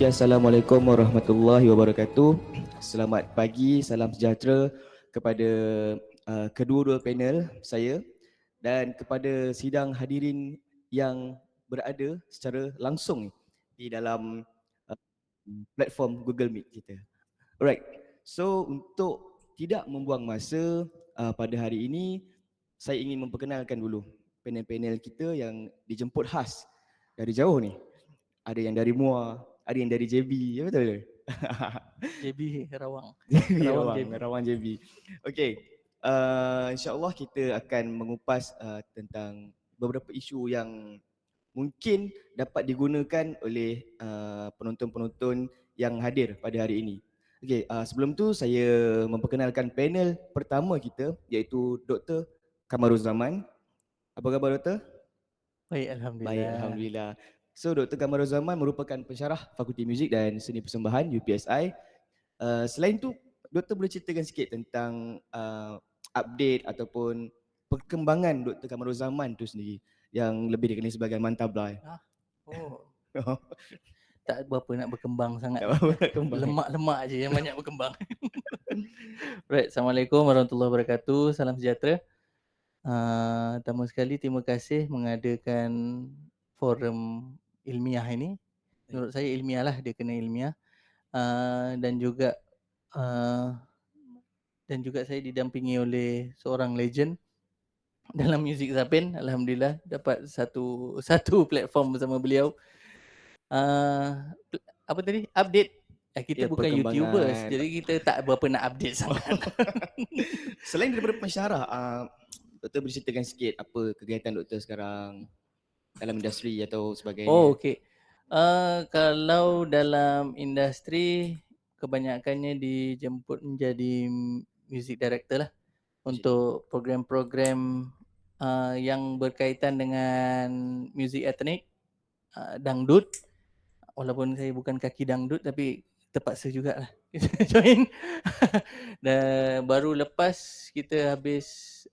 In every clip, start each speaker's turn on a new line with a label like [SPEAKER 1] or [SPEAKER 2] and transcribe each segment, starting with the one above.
[SPEAKER 1] Okay, Assalamualaikum warahmatullahi wabarakatuh. Selamat pagi, salam sejahtera kepada kedua-dua panel saya dan kepada sidang hadirin yang berada secara langsung di dalam uh, platform Google Meet kita. Alright, so untuk tidak membuang masa pada hari ini, saya ingin memperkenalkan dulu panel-panel kita yang dijemput khas dari jauh ni. Ada yang dari Muar, ada yang dari JB, ya betul?
[SPEAKER 2] JB Rawang.
[SPEAKER 1] JB
[SPEAKER 2] Rawang
[SPEAKER 1] Rawang,
[SPEAKER 2] JB.
[SPEAKER 1] Rawang JB. Okey, insyaAllah kita akan mengupas tentang beberapa isu yang mungkin dapat digunakan oleh penonton-penonton yang hadir pada hari ini. Okey, sebelum tu saya memperkenalkan panel pertama kita iaitu Dr. Kamaruzaman. Apa khabar Doktor?
[SPEAKER 2] Baik,
[SPEAKER 1] Baik,
[SPEAKER 2] Alhamdulillah.
[SPEAKER 1] Alhamdulillah. So, Dr. Kamaruzaman merupakan pensyarah Fakulti Muzik dan Seni Persembahan UPSI. Selain tu, Doktor boleh ceritakan sikit tentang update ataupun perkembangan Dr. Kamaruzaman tu sendiri yang lebih dikenali sebagai Mantabla.
[SPEAKER 2] Oh, tak berapa nak berkembang sangat.
[SPEAKER 1] Tak apa nak kembang.
[SPEAKER 2] Lemak-lemak je yang banyak berkembang. Right, Assalamualaikum warahmatullahi wabarakatuh. Salam sejahtera. Pertama sekali terima kasih mengadakan forum ilmiah ini. Menurut saya ilmiah lah, dia kena ilmiah. Dan juga saya didampingi oleh seorang legend dalam muzik Zapin. Alhamdulillah dapat satu platform bersama beliau. Apa tadi? Update. Kita
[SPEAKER 1] Ya,
[SPEAKER 2] bukan YouTubers, jadi kita tak berapa nak update sangat.
[SPEAKER 1] Selain daripada pensyarah, Doktor boleh ceritakan sikit apa kegiatan Doktor sekarang dalam industri atau sebagainya.
[SPEAKER 2] Oh, okey. Kalau dalam industri, kebanyakannya dijemput menjadi music director lah untuk program-program yang berkaitan dengan muzik etnik, dangdut. Walaupun saya bukan kaki dangdut tapi terpaksa jugalah join. Dan baru lepas kita habis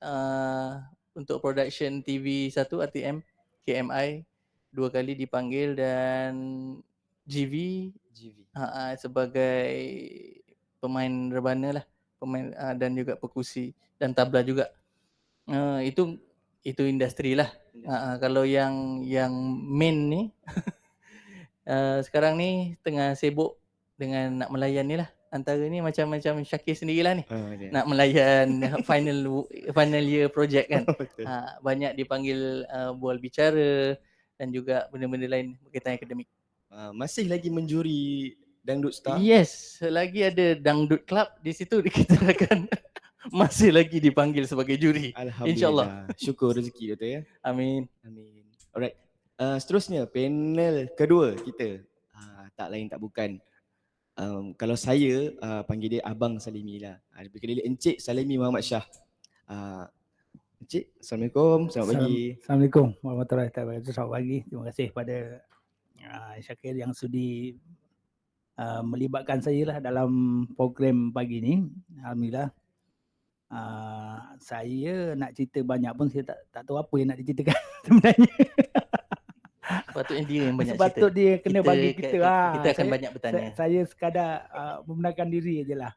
[SPEAKER 2] untuk production TV 1 RTM KMI 2 kali dipanggil dan GV sebagai pemain rebana lah, pemain dan juga perkusi dan tabla juga. Itu industri lah. Kalau yang main ni sekarang ni tengah sibuk dengan nak melayan ni lah. Antara ni macam Syakir sendirilah ni. Nak melayan final year project kan. Banyak dipanggil bual bicara dan juga benda-benda lain berkaitan akademik.
[SPEAKER 1] Masih lagi menjuri Dangdut Star?
[SPEAKER 2] Yes, selagi ada Dangdut Club di situ kita akan masih lagi dipanggil sebagai juri.
[SPEAKER 1] Alhamdulillah.
[SPEAKER 2] InsyaAllah.
[SPEAKER 1] Syukur rezeki Doktor ya.
[SPEAKER 2] Amin.
[SPEAKER 1] Amin. Alright. Seterusnya panel kedua kita. Tak lain tak bukan. Kalau saya panggil dia Abang Salimi lah. Lebih kenali Encik Salimi Muhammad Shah. Encik, Assalamualaikum. Selamat pagi.
[SPEAKER 3] Assalamualaikum warahmatullahi wabarakatuh. Selamat pagi. Terima kasih pada Syakir yang sudi melibatkan saya lah dalam program pagi ni. Alhamdulillah. Saya nak cerita banyak pun saya tak tahu apa yang nak diceritakan sebenarnya.
[SPEAKER 2] Sepatutnya dia yang banyak
[SPEAKER 3] cerita. Sepatut dia kena bagi kita.
[SPEAKER 2] Kita akan banyak bertanya.
[SPEAKER 3] Saya sekadar membenarkan diri je lah.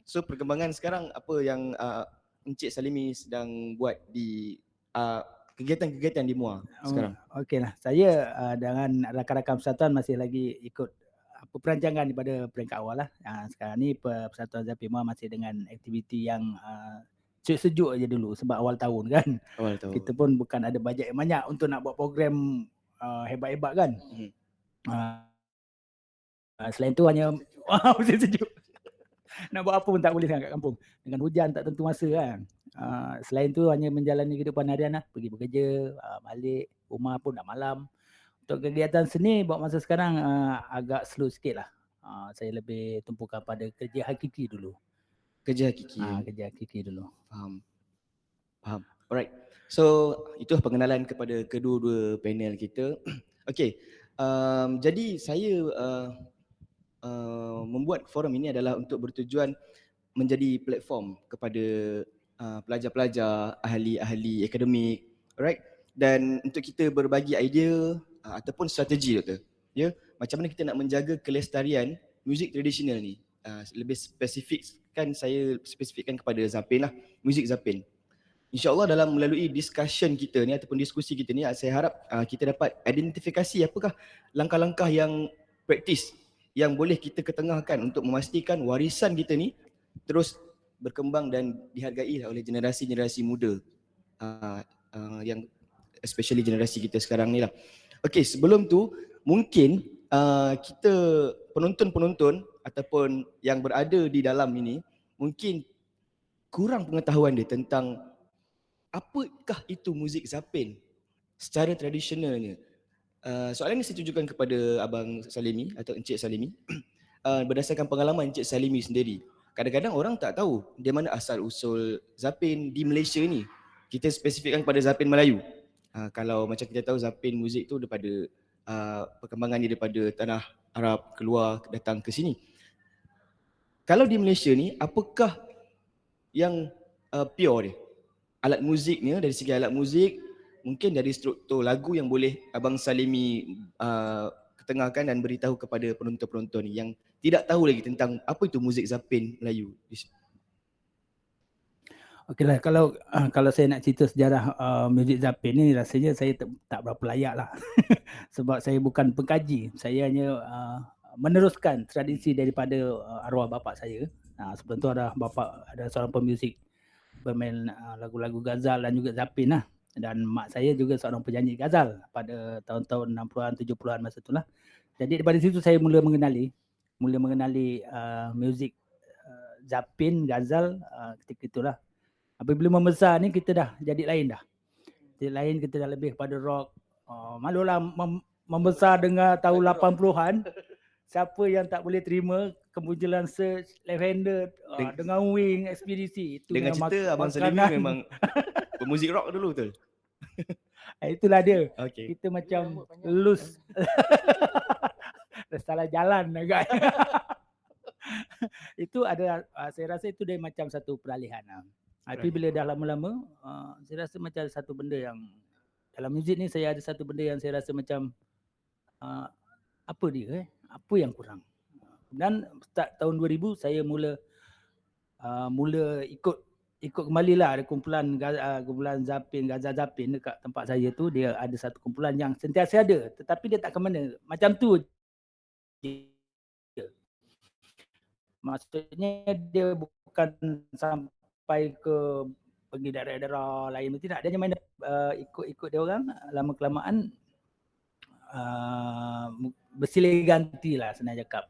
[SPEAKER 1] So perkembangan sekarang apa yang Encik Salimi sedang buat di kegiatan-kegiatan di Muar sekarang?
[SPEAKER 3] Okeylah. Saya dengan rakan-rakan persatuan masih lagi ikut perancangan daripada peringkat awal lah. Sekarang ni Persatuan Zapin Muar masih dengan aktiviti yang sejuk aja dulu sebab awal tahun kan.
[SPEAKER 1] Awal tahun.
[SPEAKER 3] Kita pun bukan ada bajet yang banyak untuk nak buat program hebat-hebat kan. Selain tu hanya masih sejuk. Nak buat apa pun tak boleh sangat kat kampung. Dengan hujan tak tentu masa kan. Selain tu hanya menjalani kehidupan harian lah. Pergi bekerja, balik, rumah pun dah malam. Untuk kegiatan seni buat masa sekarang agak slow sikit lah. Saya lebih tumpukan pada kerja hakiki dulu.
[SPEAKER 1] Kerja hakiki.
[SPEAKER 3] Kerja hakiki dulu.
[SPEAKER 1] Faham. Alright. So itu pengenalan kepada kedua-dua panel kita. Okay. Jadi saya membuat forum ini adalah untuk bertujuan menjadi platform kepada pelajar-pelajar, ahli-ahli akademik, alright? Dan untuk kita berbagi idea ataupun strategi Doktor Ya, macam mana kita nak menjaga kelestarian muzik tradisional ni. Lebih saya spesifikkan kepada Zapin lah, muzik Zapin. InsyaAllah dalam melalui discussion kita ni ataupun diskusi kita ni, saya harap kita dapat identifikasi apakah langkah-langkah yang praktis yang boleh kita ketengahkan untuk memastikan warisan kita ni terus berkembang dan dihargai oleh generasi-generasi muda, yang especially generasi kita sekarang ni lah. Okey, sebelum tu mungkin kita penonton-penonton ataupun yang berada di dalam ini mungkin kurang pengetahuan dia tentang apakah itu muzik Zapin secara tradisionalnya. Soalan ini saya tujukan kepada Abang Salimi atau Encik Salimi. Berdasarkan pengalaman Encik Salimi sendiri, kadang-kadang orang tak tahu di mana asal usul Zapin di Malaysia ni. Kita spesifikkan kepada Zapin Melayu. Kalau macam kita tahu Zapin muzik tu daripada perkembangan dia daripada tanah Arab keluar datang ke sini. Kalau di Malaysia ni, apakah yang pure dia? Alat muziknya, dari segi alat muzik, mungkin dari struktur lagu yang boleh Abang Salimi ketengahkan dan beritahu kepada penonton-penonton yang tidak tahu lagi tentang apa itu muzik Zapin Melayu.
[SPEAKER 3] Okeylah, kalau saya nak cerita sejarah muzik Zapin ni, rasanya saya tak berapa layak lah. Sebab saya bukan pengkaji, saya hanya meneruskan tradisi daripada arwah bapa saya. Sebelum tu ada seorang pemuzik bermain lagu-lagu ghazal dan juga Zapin lah. Dan mak saya juga seorang penyanyi ghazal pada tahun-tahun 60-an, 70-an masa itulah. Jadi daripada situ saya mula mengenali muzik Zapin, ghazal ketika itulah. Apabila membesar ni kita dah jadi lain dah. Jadi lain, kita dah lebih pada rock. Malulah membesar dengar tahun 80-an. Siapa yang tak boleh terima kemunculan Search, Lavender, dengan Wing, Ekspedisi. Itu
[SPEAKER 1] dengan cerita Abang Salimi memang pemuzik rock dulu betul?
[SPEAKER 3] Itulah dia.
[SPEAKER 1] Okay.
[SPEAKER 3] Kita macam loose. Dah salah jalan agak. Itu ada, saya rasa itu dia macam satu peralihan. Tapi bila dah lama-lama, saya rasa macam satu benda yang dalam muzik ni saya ada satu benda yang saya rasa macam apa dia apa yang kurang. Dan start tahun 2000 saya mula ikut kembali lah, ada kumpulan Zapin, Ghazal Zapin dekat tempat saya tu. Dia ada satu kumpulan yang sentiasa ada, tetapi dia tak ke mana. Macam tu je. Maksudnya dia bukan sampai ke pergi daerah-daerah lain, tidak. Dia hanya main ikut dia orang. Lama kelamaan bersilih ganti lah senang cakap.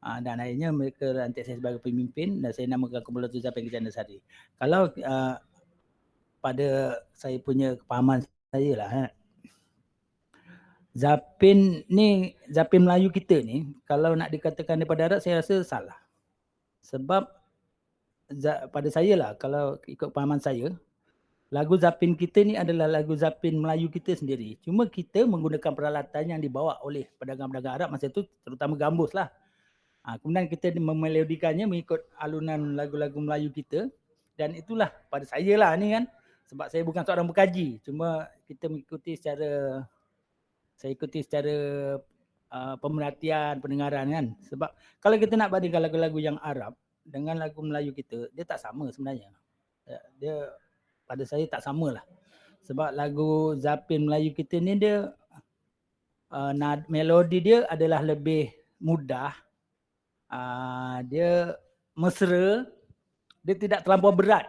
[SPEAKER 3] Dan akhirnya mereka lantik saya sebagai pemimpin dan saya namakan kumpulan tu Zapin Kejana Sari. Kalau pada saya punya kepahaman saya lah, Zapin Melayu kita ni, kalau nak dikatakan daripada Arab, saya rasa salah. Sebab pada saya lah, kalau ikut pahaman saya, lagu Zapin kita ni adalah lagu Zapin Melayu kita sendiri. Cuma kita menggunakan peralatan yang dibawa oleh pedagang-pedagang Arab masa tu, terutama gambus lah. Kemudian kita memelodikannya mengikut alunan lagu-lagu Melayu kita. Dan itulah pada saya lah ni kan. Sebab saya bukan seorang pengkaji. Cuma kita saya ikuti secara pemerhatian, pendengaran kan. Sebab kalau kita nak bandingkan lagu-lagu yang Arab dengan lagu Melayu kita, dia tak sama sebenarnya. Dia pada saya tak sama lah. Sebab lagu Zapin Melayu kita ni dia melodi dia adalah lebih mudah. Dia mesra, dia tidak terlampau berat.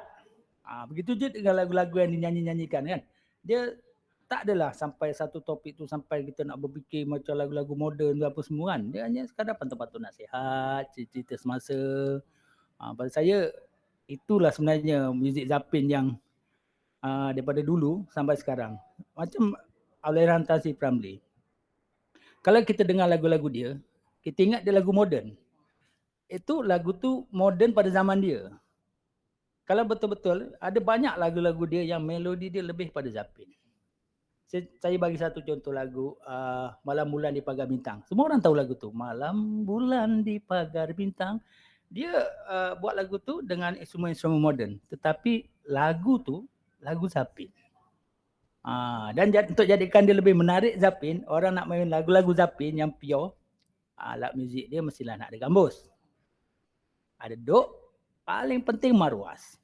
[SPEAKER 3] Begitu je dengan lagu-lagu yang dinyanyi-nyanyikan kan. Dia tak adalah sampai satu topik tu sampai kita nak berfikir macam lagu-lagu moden tu apa semua kan. Dia hanya sekadar pantun-pantun nasihat, cerita semasa. Pada saya itulah sebenarnya muzik Zapin yang daripada dulu sampai sekarang. Macam Allahyarham Tan Sri Ramlee. Kalau kita dengar lagu-lagu dia, kita ingat dia lagu moden. Itu lagu tu moden pada zaman dia. Kalau betul-betul, ada banyak lagu-lagu dia yang melodi dia lebih pada Zapin. Saya bagi satu contoh lagu Malam Bulan di Pagar Bintang. Semua orang tahu lagu tu. Malam Bulan di Pagar Bintang. Dia buat lagu tu dengan instrumen-instrumen moden. Tetapi lagu tu, lagu Zapin. Dan untuk jadikan dia lebih menarik Zapin, orang nak main lagu-lagu Zapin yang pure, alat muzik dia mestilah nak ada gambus. Ada duk, paling penting maruas.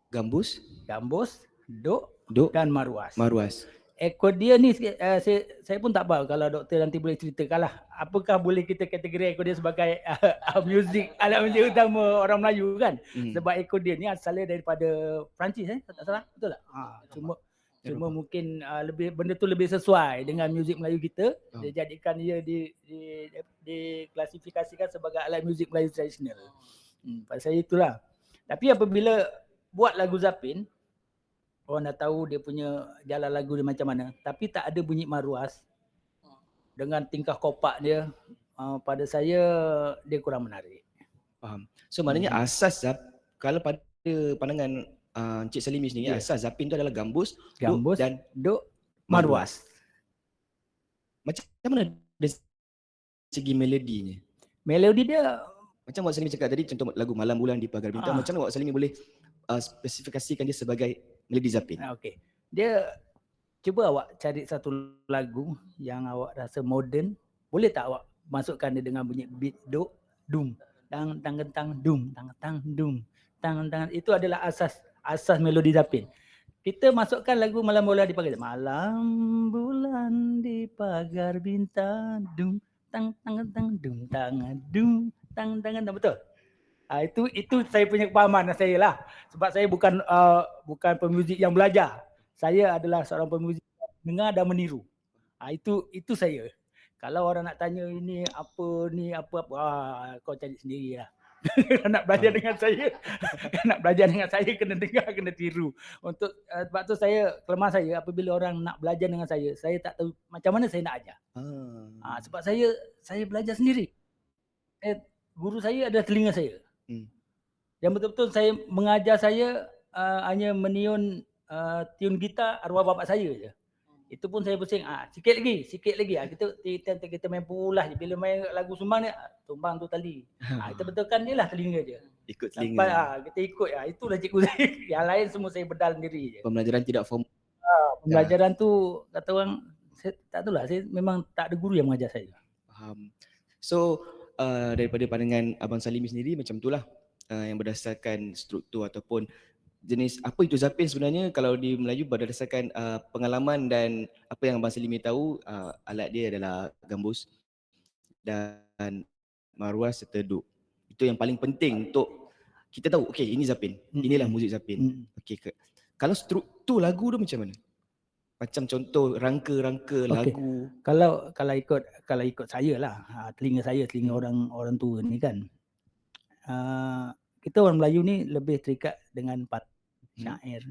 [SPEAKER 1] Gambus,
[SPEAKER 3] Gambus, duk
[SPEAKER 1] duk,
[SPEAKER 3] dan maruas.
[SPEAKER 1] maruas.
[SPEAKER 3] Akordion ni saya pun tak tahu kalau doktor nanti boleh ceritakan lah. Apakah boleh kita kategori akordion sebagai muzik, alat muzik utama orang Melayu kan? Sebab akordion ni asalnya daripada Perancis tak salah, betul tak? Cuma mungkin lebih benda tu lebih sesuai dengan muzik Melayu kita. Dia jadikan dia diklasifikasikan sebagai alat muzik Melayu tradisional. Pada saya itulah. Tapi apabila buat lagu Zapin, orang dah tahu dia punya jalan lagu dia macam mana, tapi tak ada bunyi maruas dengan tingkah kopak dia, pada saya dia kurang menarik.
[SPEAKER 1] Faham. So maknanya asas kalau pada pandangan Encik Salimi sendiri, asas Zapin tu adalah gambus, duk dan
[SPEAKER 3] maruas.
[SPEAKER 1] Macam mana dari segi melodinya?
[SPEAKER 3] Melodi dia
[SPEAKER 1] macam Wak Salimi cakap tadi, contoh lagu Malam Bulan di Pagar Bintang, macam mana Wak Salimi boleh spesifikasikan dia sebagai melodi Zapin?
[SPEAKER 3] Okey. Dia cuba awak cari satu lagu yang awak rasa moden, boleh tak awak masukkan dia dengan bunyi beat duk, dum, tang tang tang dum, tang tang dum, tang tang. Itu adalah asas melodi Zapin. Kita masukkan lagu Malam Bulan di Pagar Bintang. Malam bulan di pagar bintang, dum tang tang tang dum tang dum tang tang, betul? Itu saya punya kepahaman saya lah. Sebab saya bukan pemuzik yang belajar. Saya adalah seorang pemuzik yang dengar dan meniru. Itu saya. Kalau orang nak tanya ini apa, kau cari sendiri lah. Nak belajar dengan saya, kena dengar, kena tiru. Sebab tu kelemahan saya apabila orang nak belajar dengan saya tak tahu macam mana saya nak ajar. Sebab saya belajar sendiri. Guru saya adalah telinga saya. Yang betul-betul saya mengajar saya hanya meniun tiun gitar arwah bapak saya je. Itu pun saya pusing, sikit lagi. Kita main pula je. Bila main lagu sumbang ni, tumbang tu tali. Kita betulkan dia lah telinga dia.
[SPEAKER 1] Ikut telinga.
[SPEAKER 3] Sampai kita ikut, itulah cikgu saya. Yang lain semua saya bedal sendiri je.
[SPEAKER 1] Pembelajaran tidak formal.
[SPEAKER 3] Pembelajaran tu, kata orang, saya tak tahu lah. Saya memang tak ada guru yang mengajar saya.
[SPEAKER 1] Faham. So, daripada pandangan Abang Salimi sendiri, macam itulah. Yang berdasarkan struktur ataupun jenis apa itu Zapin sebenarnya, kalau di Melayu berdasarkan pengalaman dan apa yang Abang Salimi tahu, alat dia adalah gambus dan maruas serta duk. Itu yang paling penting untuk kita tahu, okey ini Zapin, inilah muzik Zapin. Okey, kalau struktur lagu tu macam mana? Macam contoh rangka-rangka lagu.
[SPEAKER 3] Kalau ikut saya lah, telinga orang tua ni kan. Kita orang Melayu ni lebih terikat dengan syair.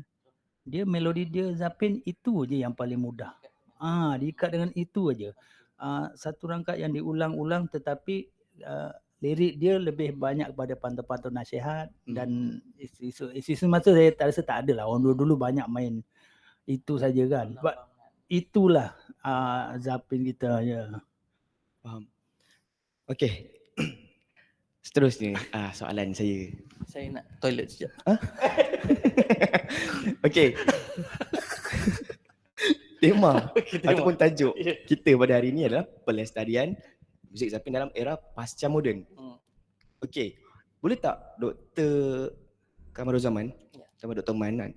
[SPEAKER 3] Dia melodi dia Zapin itu je yang paling mudah. Diikat dengan itu aja. Satu rangka yang diulang-ulang tetapi lirik dia lebih banyak kepada pantun-pantun nasihat dan isu semasa saya tak rasa tak ada lah. Orang dulu banyak main itu saja kan. Sebab itulah Zapin kita ya.
[SPEAKER 1] Faham. Okey. Seterusnya soalan saya.
[SPEAKER 2] Saya nak toilet sekejap.
[SPEAKER 1] Okey. Tema ataupun tajuk kita pada hari ini adalah pelestarian muzik Zapin dalam era pasca moden. Okey. Boleh tak Dr. Kamaruzaman sama Dr. Man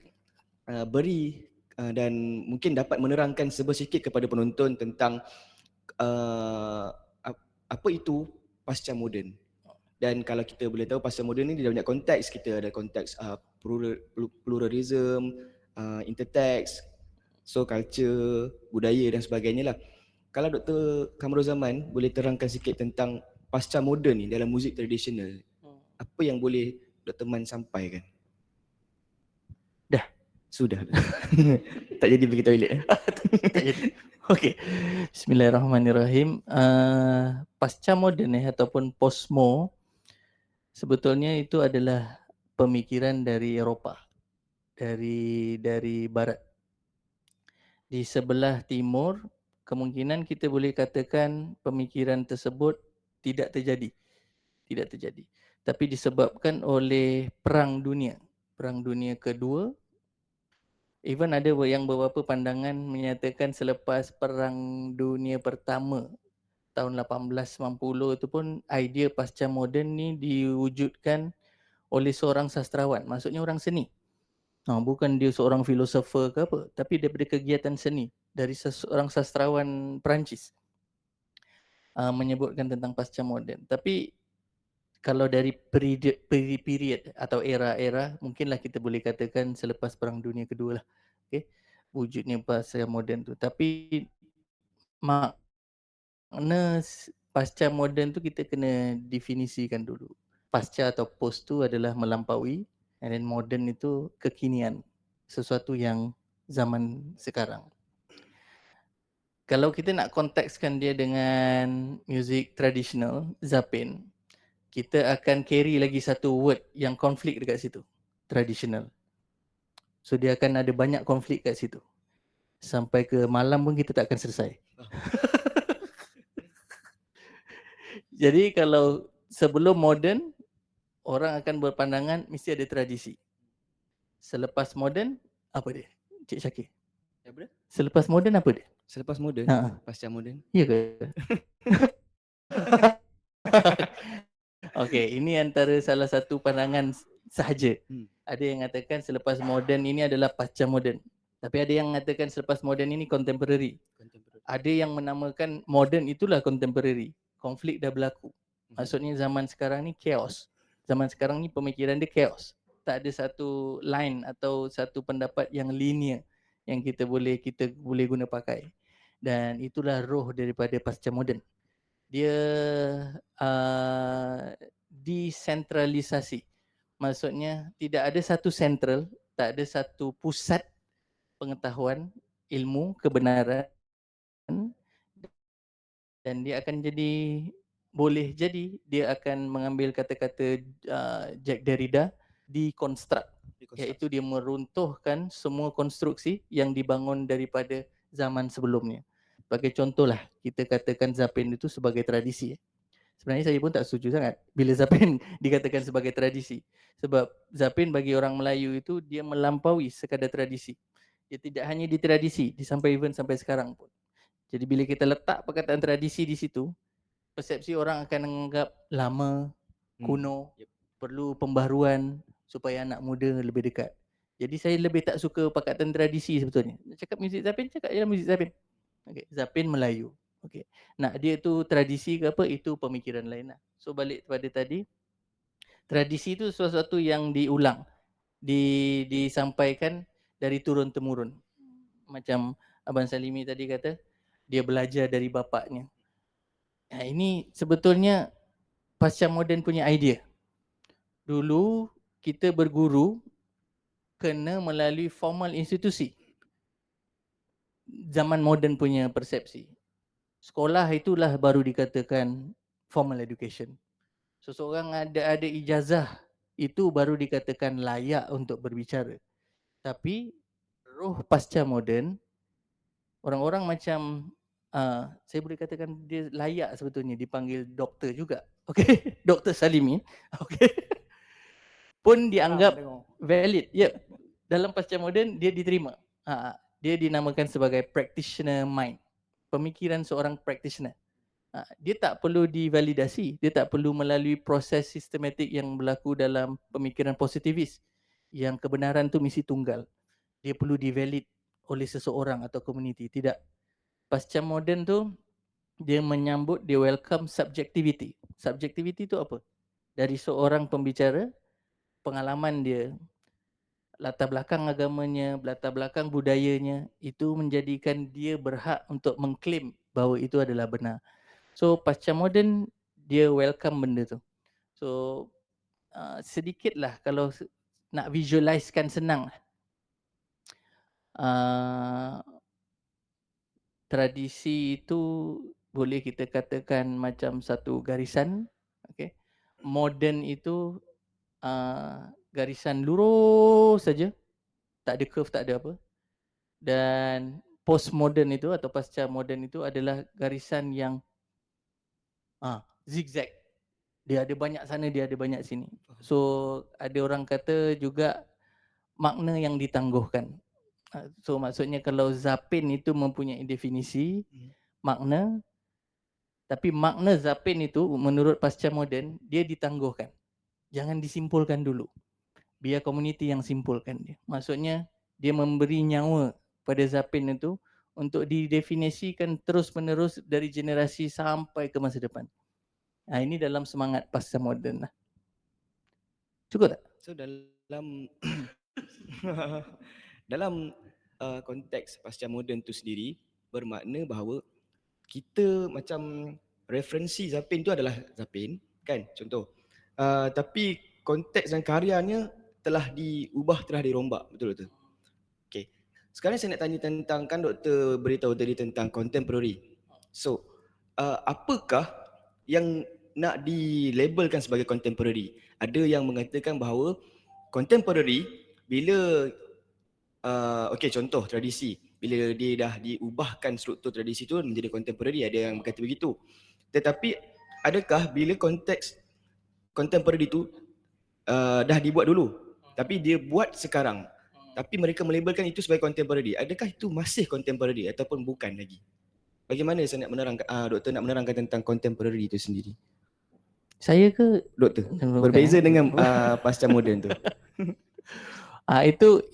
[SPEAKER 1] beri dan mungkin dapat menerangkan sedikit kepada penonton tentang apa itu pasca moden? Dan kalau kita boleh tahu pasca moden ni dia banyak konteks, kita ada konteks pluralism, intertext, so culture, budaya dan sebagainya lah. Kalau Dr. Kamaruzaman boleh terangkan sikit tentang pasca moden ni dalam muzik tradisional, apa yang boleh Dr. Man sampaikan?
[SPEAKER 2] Dah.
[SPEAKER 1] Sudah. Tak jadi pergi toilet.
[SPEAKER 2] Tak jadi. Okey. Bismillahirrahmanirrahim. Pasca moden ataupun postmo sebetulnya itu adalah pemikiran dari Eropah, dari barat. Di sebelah timur kemungkinan kita boleh katakan pemikiran tersebut tidak terjadi. Tapi disebabkan oleh Perang Dunia Kedua Even ada yang beberapa pandangan menyatakan selepas Perang Dunia Pertama tahun 1890 itu pun idea pasca moden ni diwujudkan oleh seorang sastrawan, maksudnya orang seni. Bukan dia seorang filosofer ke apa, tapi daripada kegiatan seni dari seorang sastrawan Perancis menyebutkan tentang pasca moden. Tapi kalau dari period atau era-era, mungkinlah kita boleh katakan selepas Perang Dunia Kedua lah. Okay? Wujudnya pasca moden tu. Tapi makna pasca moden tu kita kena definisikan dulu. Pasca atau post tu adalah melampaui, and then modern itu kekinian, sesuatu yang zaman sekarang. Kalau kita nak kontekskan dia dengan muzik tradisional, Zapin, kita akan carry lagi satu word yang konflik dekat situ, tradisional. So dia akan ada banyak konflik kat situ. Sampai ke malam pun kita tak akan selesai. Jadi kalau sebelum moden, orang akan berpandangan mesti ada tradisi. Selepas moden, apa dia? Cik Syakir.
[SPEAKER 1] Apa dia?
[SPEAKER 2] Selepas moden apa dia?
[SPEAKER 1] Selepas moden, pasca moden.
[SPEAKER 2] Ya ke? Okey, ini antara salah satu pandangan sahaja. Ada yang mengatakan selepas moden ini adalah pasca moden. Tapi ada yang mengatakan selepas moden ini contemporary. Ada yang menamakan moden itulah contemporary. Konflik dah berlaku. Maksudnya zaman sekarang ni chaos. Zaman sekarang ni pemikiran dia chaos. Tak ada satu line atau satu pendapat yang linear yang kita boleh guna pakai. Dan itulah roh daripada pasca moden. Dia desentralisasi. Maksudnya tidak ada satu sentral, tak ada satu pusat pengetahuan, ilmu, kebenaran, dan dia akan jadi, boleh jadi dia akan mengambil kata-kata Jack Derrida, deconstruct, iaitu dia meruntuhkan semua konstruksi yang dibangun daripada zaman sebelumnya. Sebagai contohlah, kita katakan Zapin itu sebagai tradisi. Sebenarnya saya pun tak setuju sangat bila Zapin dikatakan sebagai tradisi. Sebab Zapin bagi orang Melayu itu dia melampaui sekadar tradisi. Dia tidak hanya di tradisi, even sampai sekarang pun. Jadi bila kita letak perkataan tradisi di situ, persepsi orang akan menganggap lama, kuno, perlu pembaharuan supaya anak muda lebih dekat. Jadi saya lebih tak suka perkataan tradisi sebetulnya. Cakap muzik Zapin, cakap je muzik Zapin. Okay. Zapin Melayu. Okay. Nak dia tu tradisi ke apa, itu pemikiran lain lah. So balik kepada tadi, tradisi itu sesuatu yang diulang, disampaikan dari turun-temurun. Macam Abang Salimi tadi kata, dia belajar dari bapaknya. Ini sebetulnya pasca moden punya idea. Dulu kita berguru kena melalui formal institusi. Zaman moden punya persepsi. Sekolah itulah baru dikatakan formal education. Seseorang ada ijazah, itu baru dikatakan layak untuk berbicara. Tapi roh pasca moden, orang-orang macam saya boleh katakan dia layak sebetulnya dipanggil doktor juga. Okey, Dr. Salimi. Okey. Pun dianggap valid. Ya. Dalam pasca moden dia diterima. Dia dinamakan sebagai practitioner mind. Pemikiran seorang practitioner. Dia tak perlu divalidasi, dia tak perlu melalui proses sistematik yang berlaku dalam pemikiran positivis yang kebenaran tu mesti tunggal. Dia perlu divalid oleh seseorang atau komuniti. Tidak. Pasca moden tu dia menyambut, dia welcome subjectivity. Subjectivity tu apa? Dari seorang pembicara, pengalaman dia, latar belakang agamanya, latar belakang budayanya, itu menjadikan dia berhak untuk mengklaim bahawa itu adalah benar. So pasca moden dia welcome benda tu. So sedikitlah kalau nak visualizekan senang. Tradisi itu boleh kita katakan macam satu garisan. Okay. Moden itu garisan lurus saja, tak ada curve, tak ada apa. Dan postmodern itu atau pasca moden itu adalah garisan yang zigzag. Dia ada banyak sana, dia ada banyak sini. So ada orang kata juga makna yang ditangguhkan. So maksudnya kalau Zapin itu mempunyai definisi, makna, tapi makna Zapin itu menurut pasca moden dia ditangguhkan. Jangan disimpulkan dulu. Biar komuniti yang simpulkan dia. Maksudnya dia memberi nyawa pada Zapin itu untuk didefinisikan terus menerus dari generasi sampai ke masa depan. Ini dalam semangat pasca moden lah. Cukup tak?
[SPEAKER 1] So dalam dalam konteks pasca moden tu sendiri bermakna bahawa kita macam referensi Zapin tu adalah Zapin kan, contoh. Tapi konteks dan karyanya telah diubah, telah dirombak, betul-betul. Okay. Sekarang saya nak tanya tentang, kan doktor beritahu tadi tentang contemporary. So, apakah yang nak dilabelkan sebagai contemporary? Ada yang mengatakan bahawa contemporary bila okey, contoh tradisi, bila dia dah diubahkan struktur tradisi tu menjadi contemporary, ada yang berkata begitu. Tetapi adakah bila konteks contemporary tu dah dibuat dulu tapi dia buat sekarang, tapi mereka melabelkan itu sebagai contemporary, adakah itu masih contemporary ataupun bukan lagi? Bagaimana saya nak menerangkan, doktor nak menerangkan tentang contemporary itu sendiri?
[SPEAKER 2] Saya ke
[SPEAKER 1] Doktor,
[SPEAKER 2] bukan,
[SPEAKER 1] berbeza dengan pasca moden tu.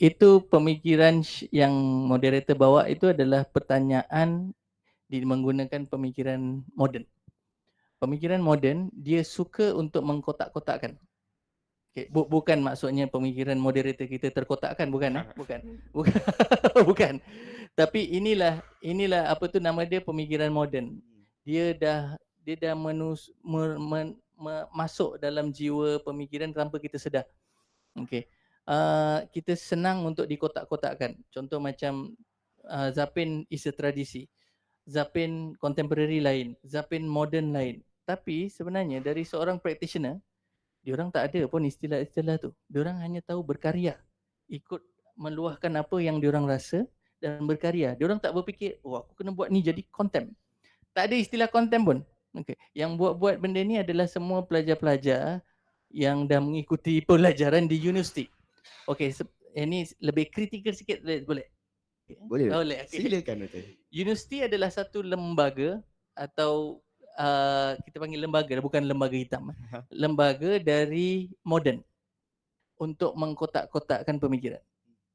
[SPEAKER 2] Itu pemikiran yang moderator bawa itu adalah pertanyaan menggunakan pemikiran moden. Pemikiran moden dia suka untuk mengkotak-kotakkan. Okay. Bukan maksudnya pemikiran moderator kita terkotakkan, bukan bukan. Bukan. Tapi inilah apa tu nama dia, pemikiran moden. Dia dah masuk dalam jiwa pemikiran tanpa kita sedar. Okey. Kita senang untuk dikotak-kotakkan. Contoh macam Zapin is a tradisi. Zapin contemporary lain, Zapin modern lain. Tapi sebenarnya dari seorang practitioner, diorang tak ada pun istilah-istilah tu. Diorang hanya tahu berkarya. Ikut meluahkan apa yang diorang rasa dan berkarya. Diorang tak berfikir, oh aku kena buat ni jadi contempt. Tak ada istilah contempt pun. Okay. Yang buat-buat benda ni adalah semua pelajar-pelajar yang dah mengikuti pelajaran di universiti. Okey, ini lebih kritikal sikit, boleh?
[SPEAKER 1] Boleh.
[SPEAKER 2] Boleh. Okay.
[SPEAKER 1] Silakan doktor.
[SPEAKER 2] Universiti adalah satu lembaga atau kita panggil lembaga, bukan lembaga hitam. Lembaga dari moden untuk mengkotak-kotakkan pemikiran.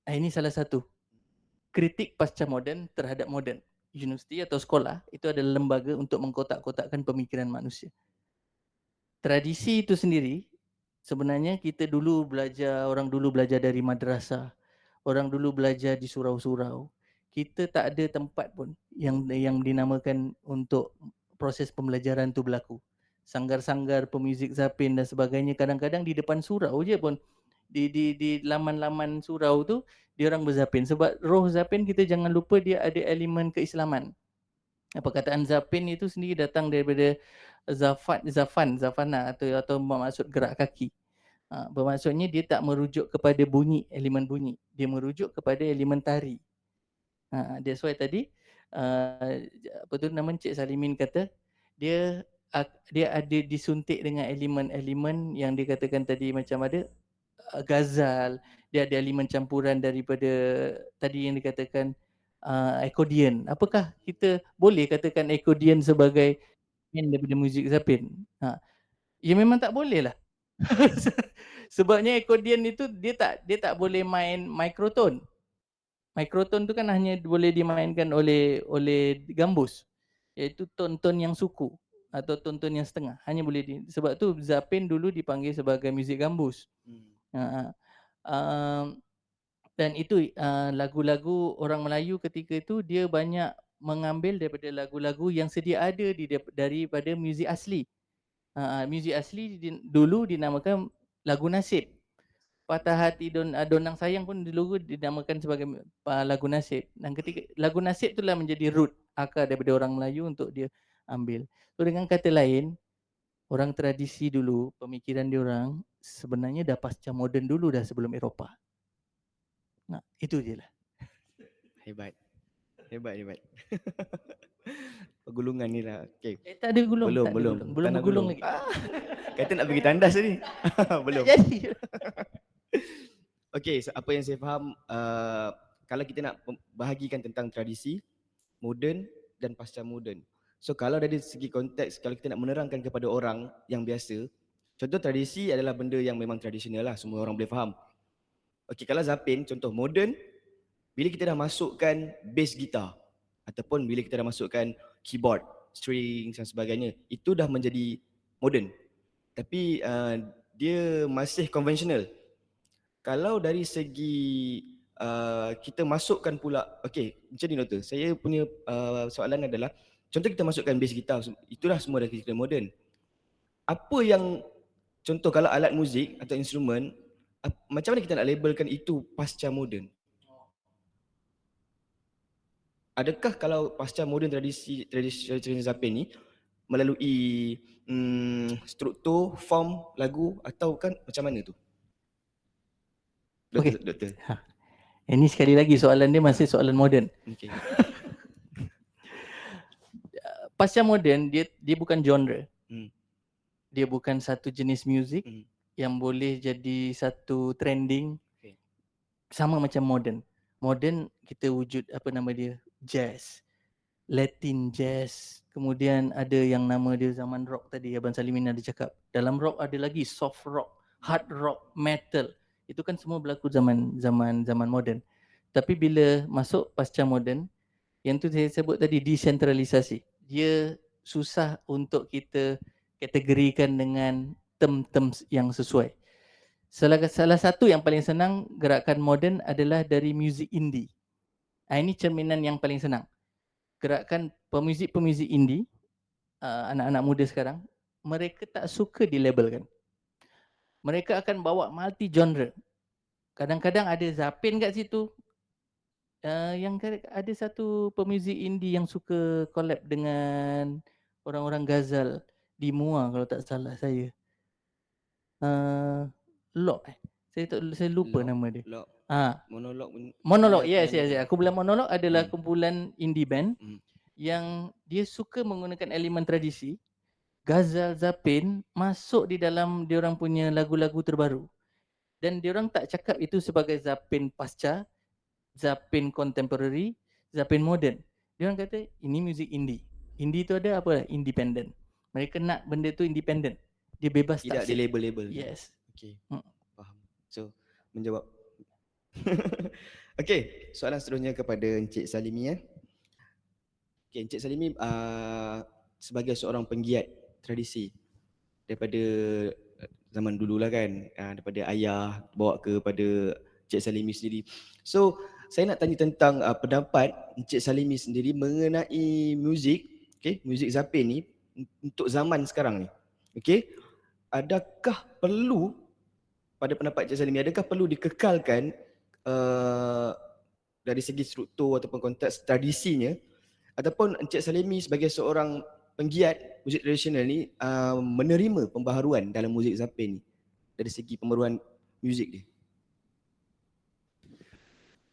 [SPEAKER 2] Ini salah satu kritik pasca moden terhadap moden. Universiti atau sekolah itu adalah lembaga untuk mengkotak-kotakkan pemikiran manusia. Tradisi itu sendiri sebenarnya orang dulu belajar dari madrasah, orang dulu belajar di surau-surau. Kita tak ada tempat pun yang dinamakan untuk proses pembelajaran tu berlaku. Sanggar-sanggar pemuzik Zapin dan sebagainya kadang-kadang di depan surau je pun, di laman-laman surau tu dia orang berzapin. Sebab roh Zapin kita jangan lupa dia ada elemen keislaman. Perkataan Zapin itu sendiri datang daripada zafana atau bermaksud gerak kaki. Bermaksudnya dia tak merujuk kepada bunyi, elemen bunyi. Dia merujuk kepada elemen tari. That's why tadi apa tu nama Encik Salimin kata dia ada disuntik dengan elemen-elemen yang dikatakan tadi, macam ada ghazal, dia ada elemen campuran daripada tadi yang dikatakan accordion. Apakah kita boleh katakan accordion sebagai daripada muzik Zapin? Ya memang tak boleh lah. Sebabnya accordion itu dia tak boleh main microtone. Microtone tu kan hanya boleh dimainkan oleh gambus, iaitu ton-ton yang suku atau ton-ton yang setengah. Hanya boleh sebab tu Zapin dulu dipanggil sebagai muzik gambus. Dan itu lagu-lagu orang Melayu ketika itu dia banyak mengambil daripada lagu-lagu yang sedia ada daripada muzik asli. Muzik asli dulu dinamakan lagu nasib. Patah hati Donang Sayang pun dulu dinamakan sebagai lagu nasib. Dan ketika lagu nasib itulah menjadi root akar daripada orang Melayu untuk dia ambil. So dengan kata lain, orang tradisi dulu, pemikiran dia orang sebenarnya dah pasca moden dulu dah sebelum Eropah. Itu je lah.
[SPEAKER 1] Hebat. Pergulungan ni lah. Okay.
[SPEAKER 2] Tak ada gulung.
[SPEAKER 1] Belum
[SPEAKER 2] bergulung lagi.
[SPEAKER 1] Kata nak pergi tandas ni. Belum.
[SPEAKER 2] Jadi.
[SPEAKER 1] Okey, so apa yang saya faham, kalau kita nak bahagikan tentang tradisi, moden dan pasca moden. So kalau dari segi konteks, kalau kita nak menerangkan kepada orang yang biasa, contoh tradisi adalah benda yang memang tradisional lah, semua orang boleh faham. Okey, kalau Zapin, contoh moden, bila kita dah masukkan bass gitar ataupun bila kita dah masukkan keyboard, strings dan sebagainya, itu dah menjadi moden. Tapi dia masih konvensional. Kalau dari segi kita masukkan pula, okey, macam ni Doktor, saya punya soalan adalah, contoh kita masukkan bass gitar, itulah semua dah kita moden. Apa yang, contoh kalau alat muzik atau instrumen, macam mana kita nak labelkan itu pasca moden? Adakah kalau pasca moden tradisi Zapin ni melalui struktur, form lagu atau kan macam mana tu? Doktor,
[SPEAKER 2] Okey.
[SPEAKER 1] Doktor.
[SPEAKER 2] Ini sekali lagi soalan dia masih soalan moden.
[SPEAKER 1] Okay.
[SPEAKER 2] Pasca moden dia bukan genre.
[SPEAKER 1] Hmm.
[SPEAKER 2] Dia bukan satu jenis muzik
[SPEAKER 1] Hmm.
[SPEAKER 2] yang boleh jadi satu trending.
[SPEAKER 1] Okay.
[SPEAKER 2] Sama macam moden. Moden kita wujud apa nama dia? Jazz. Latin jazz. Kemudian ada yang nama dia zaman rock tadi, Abang Salimin ada cakap. Dalam rock ada lagi soft rock, hard rock, metal. Itu kan semua berlaku zaman moden. Tapi bila masuk pasca moden, yang tu saya sebut tadi desentralisasi. Dia susah untuk kita kategorikan dengan term-term yang sesuai. Salah satu yang paling senang gerakan moden adalah dari muzik indie. Ini cerminan yang paling senang. Gerakan pemuzik-pemuzik indie, anak-anak muda sekarang, mereka tak suka dilabelkan. Mereka akan bawa multi genre. Kadang-kadang ada Zapin kat situ. Yang ada satu pemuzik indie yang suka collab dengan orang-orang Ghazal di Muar kalau tak salah saya. Lock saya lupa
[SPEAKER 1] Lock,
[SPEAKER 2] nama dia.
[SPEAKER 1] Lock. Monolog.
[SPEAKER 2] Monolog, yes. Aku bilang Monolog adalah
[SPEAKER 1] Hmm.
[SPEAKER 2] kumpulan indie band yang dia suka menggunakan elemen tradisi. Ghazal, Zapin masuk di dalam diorang punya lagu-lagu terbaru. Dan diorang tak cakap itu sebagai Zapin pasca, Zapin contemporary, Zapin modern. Diorang kata ini muzik indie. Indie tu ada apa? Independent. Mereka nak benda tu independent. Dia bebas
[SPEAKER 1] Tidak
[SPEAKER 2] taksir.
[SPEAKER 1] di label-label.
[SPEAKER 2] Yes.
[SPEAKER 1] Okey. Faham. So, menjawab. Okey, soalan seterusnya kepada Encik Salimi. Okey, Encik Salimi sebagai seorang penggiat tradisi daripada zaman dululah kan, daripada ayah bawa kepada Encik Salimi sendiri. So, saya nak tanya tentang pendapat Encik Salimi sendiri mengenai muzik, muzik Zapin ni untuk zaman sekarang ni. Okey, adakah perlu, pada pendapat Encik Salimi, adakah perlu dikekalkan dari segi struktur ataupun konteks tradisinya, ataupun Encik Salimi sebagai seorang penggiat muzik tradisional ni menerima pembaharuan dalam muzik Zapin ni dari segi pembaharuan muzik dia?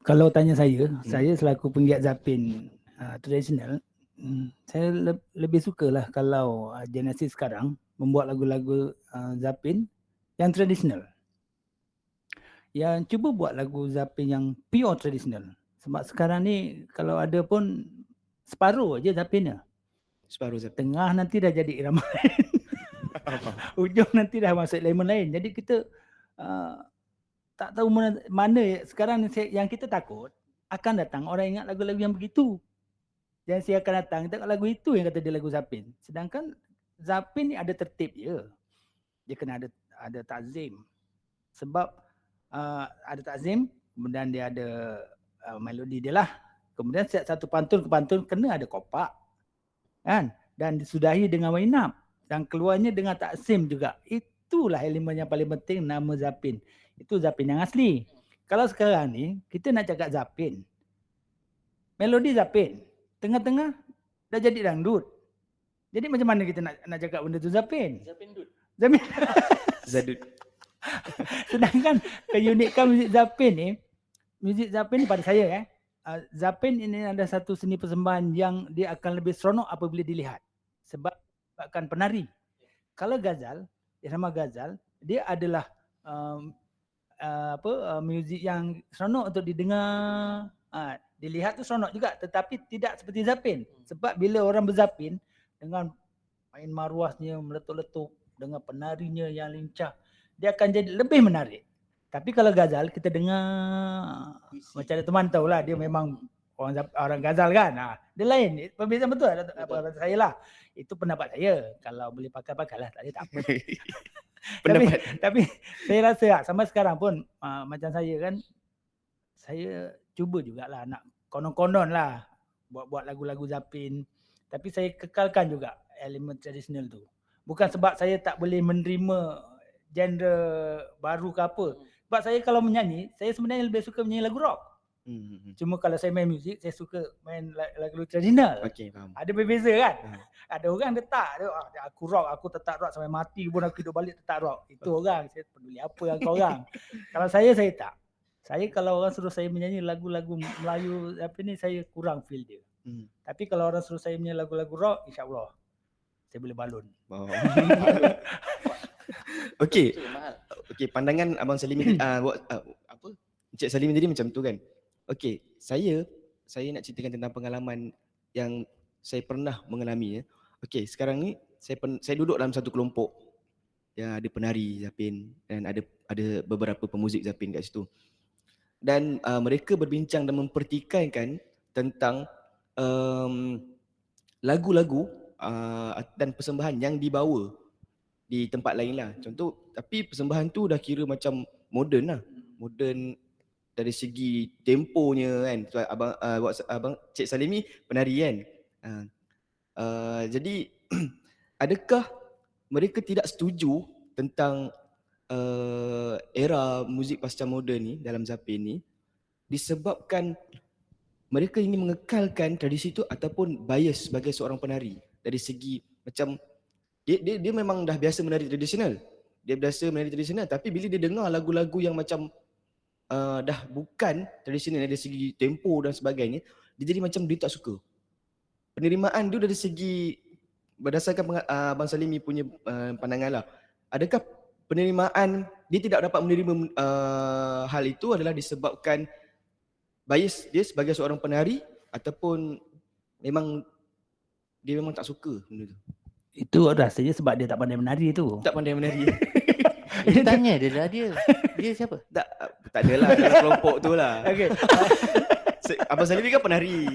[SPEAKER 3] Kalau tanya saya selaku penggiat Zapin tradisional, saya lebih sukalah kalau generasi sekarang membuat lagu-lagu Zapin yang tradisional. Yang cuba buat lagu Zapin yang pure tradisional. Sebab sekarang ni kalau ada pun separuh aja Zapinnya.
[SPEAKER 1] Separuh Zapin.
[SPEAKER 3] Tengah nanti dah jadi irama lain. Ujung nanti dah masuk elemen lain. Jadi kita tak tahu mana sekarang yang kita takut akan datang orang ingat lagu-lagu yang begitu. Dan saya akan datang tengok lagu itu yang kata dia lagu Zapin. Sedangkan Zapin ni ada tertib dia. Dia kena ada takzim. Sebab ada takzim, kemudian dia ada melodi dia lah. Kemudian satu pantun ke pantun kena ada kopak. Kan? Dan disudahi dengan wainap. Dan keluarnya dengan takzim juga. Itulah elemen yang paling penting nama Zapin. Itu Zapin yang asli. Kalau sekarang ni, kita nak cakap Zapin. Melodi Zapin. Tengah-tengah dah jadi dangdut. Jadi macam mana kita nak cakap benda tu Zapin?
[SPEAKER 2] Zapin dut.
[SPEAKER 3] Zapin.
[SPEAKER 1] Zadut.
[SPEAKER 3] Sedangkan keunikan muzik Zapin ni pada saya Zapin ini ada satu seni persembahan yang dia akan lebih seronok apabila dilihat. Sebabkan penari. Kalau Ghazal, irama Ghazal, dia adalah muzik yang seronok untuk didengar Dilihat tu seronok juga, tetapi tidak seperti Zapin. Sebab bila orang berzapin dengan main maruasnya meletup-letup, dengan penarinya yang lincah, dia akan jadi lebih menarik. Tapi kalau Ghazal kita dengar macam ada teman tahulah dia memang orang Ghazal kan. Dia lain. Perbezaan betul pendapat saya lah. Itu pendapat saya. Kalau boleh pakailah, tak ada tak apa.
[SPEAKER 1] Pendapat.
[SPEAKER 3] tapi saya rasa sampai sekarang pun macam saya kan, saya cuba jugalah nak konon-konon lah buat lagu-lagu Zapin. Tapi saya kekalkan juga elemen tradisional tu. Bukan sebab saya tak boleh menerima genre baru ke apa. Sebab saya kalau menyanyi, saya sebenarnya lebih suka menyanyi lagu rock. Cuma kalau saya main muzik, saya suka main lagu tradisional.
[SPEAKER 1] Okey, faham.
[SPEAKER 3] Ada berbeza kan? Ada orang dia tak, aku rock, aku tetap rock sampai mati pun aku hidup balik tetap rock. Itu orang, saya peduli apa dengan kau orang. Kalau saya tak. Saya kalau orang suruh saya menyanyi lagu-lagu Melayu apa ni, saya kurang feel dia. Tapi kalau orang suruh saya menyanyi lagu-lagu rock, insya-Allah saya boleh balun.
[SPEAKER 1] Wow. Okey. Okey, pandangan Abang Salimi apa? Encik Salimi tadi macam tu kan. Okey, saya nak ceritakan tentang pengalaman yang saya pernah mengalami ya. Okey, sekarang ni saya duduk dalam satu kelompok yang ada penari Zapin dan ada beberapa pemuzik Zapin kat situ. Dan mereka berbincang dan mempertikaikan tentang lagu-lagu dan persembahan yang dibawa di tempat lain lah. Contoh, tapi persembahan tu dah kira macam moden lah. Moden dari segi temponya kan. So, abang Cik Salimi penari kan. Jadi adakah mereka tidak setuju tentang era muzik pasca moden ni dalam Zapin ni disebabkan mereka ingin mengekalkan tradisi tu ataupun bias sebagai seorang penari dari segi macam dia memang dah biasa menari tradisional. Dia biasa menari tradisional tapi bila dia dengar lagu-lagu yang macam dah bukan tradisional dari segi tempo dan sebagainya, dia jadi macam dia tak suka. Penerimaan dia dari segi berdasarkan Abang Salimi punya pandangan lah. Adakah penerimaan dia tidak dapat menerima hal itu adalah disebabkan bias dia sebagai seorang penari ataupun dia memang tak suka benda tu?
[SPEAKER 3] Itu rasanya sebab dia tak pandai menari tu.
[SPEAKER 1] Tak pandai menari.
[SPEAKER 2] Dia tanya dia lah dia. Dia siapa?
[SPEAKER 1] Tak adalah dalam kelompok tu lah.
[SPEAKER 3] Okey.
[SPEAKER 1] Abang Salimi kan penari.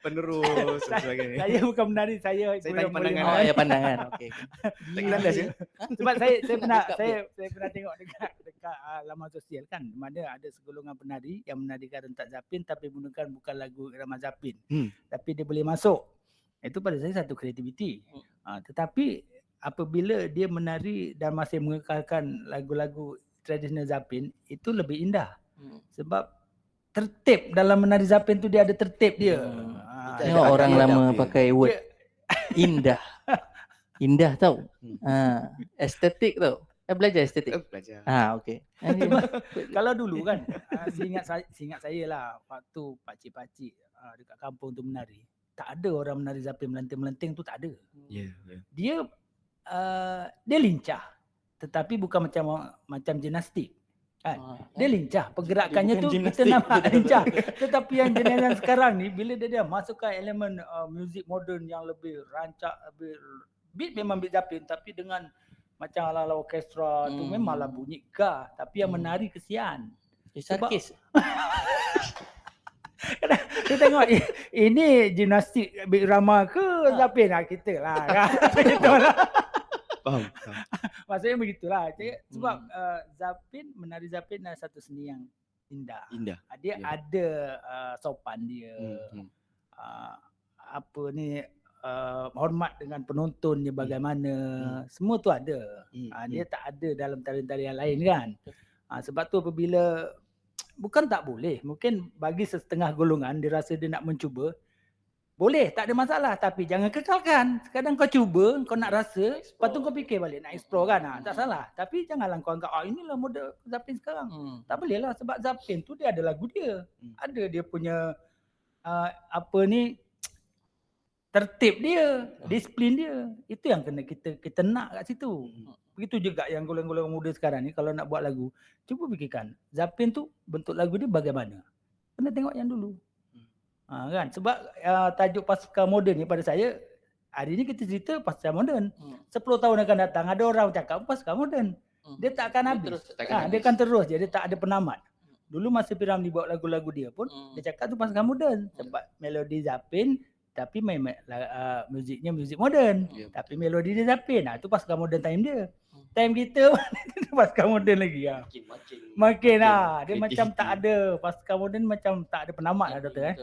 [SPEAKER 1] Penerus dan sebagainya.
[SPEAKER 3] Saya bukan menari, saya
[SPEAKER 1] tanya pandangan.
[SPEAKER 2] Oh, ya pandangan. Okey.
[SPEAKER 1] Tak landas ya?
[SPEAKER 3] Sebab saya pernah tengok dekat laman sosial kan, mana ada segolongan penari yang menarikan rentak Zapin tapi menggunakan bukan lagu irama Zapin. Tapi dia boleh masuk. Itu pada saya satu kreativiti. Tetapi apabila dia menari dan masih mengekalkan lagu-lagu tradisional Zapin, itu lebih indah. Sebab tertib dalam menari Zapin tu dia ada tertib dia.
[SPEAKER 2] Tengok orang lama pakai word indah. Indah tau. Estetik tau. Belajar estetik.
[SPEAKER 1] Belajar.
[SPEAKER 2] Okey.
[SPEAKER 3] Kalau dulu kan, seingat saya lah, waktu pakcik-pakcik dekat kampung tu menari, tak ada orang menari Zapin melenting-melenting tu, tak ada. Dia lincah, tetapi bukan macam gimnastik. Dia lincah, pergerakannya tu kita nampak lincah. Tetapi yang jenis sekarang ni, bila dia masukkan elemen muzik moden yang lebih rancak, lebih beat memang beat Zapin tapi dengan macam ala-ala orkestra tu memanglah bunyi gah, tapi yang menari kesian.
[SPEAKER 2] Sarkis.
[SPEAKER 3] Kita tengok ini gimnastik beat irama ke Zapin kita lah kan. Begitulah.
[SPEAKER 1] Faham.
[SPEAKER 3] Maksudnya begitulah. Sebab menari Zapin adalah satu seni yang indah. Dia ada sopan dia. Hormat dengan penontonnya bagaimana. Semua tu ada. Dia tak ada dalam tarian-tarian lain kan. Sebab tu apabila bukan tak boleh, mungkin bagi setengah golongan dia rasa dia nak mencuba, boleh, tak ada masalah, tapi jangan kekalkan. Kadang kau cuba, kau nak rasa, lepas tu kau fikir balik nak explore kan, tak salah. Tapi janganlah kau anggap inilah model Zapin sekarang. Tak boleh lah, sebab Zapin tu dia ada lagu dia. Ada dia punya tertib dia, disiplin dia. Itu yang kena kita nak kat situ. Begitu juga yang golongan-golongan muda sekarang ni kalau nak buat lagu, cuba fikirkan Zapin tu bentuk lagu dia bagaimana. Kena tengok yang dulu. Kan? Sebab tajuk pasca moden ni pada saya, hari ni kita cerita pasca moden. 10 tahun akan datang ada orang cakap pasca moden. Dia tak akan habis. Dia akan terus je, dia tak ada penamat. Dulu masa P.Ramlee buat lagu-lagu dia pun, dia cakap tu pasca moden. Sebab melodi Zapin, tapi musiknya muzik moden. Tapi melodi dia Zapin. Tu pasca moden time dia. Time kita pasca moden lagi. Makin dia macam tak ada, pasca moden macam tak ada penamat lah doktor.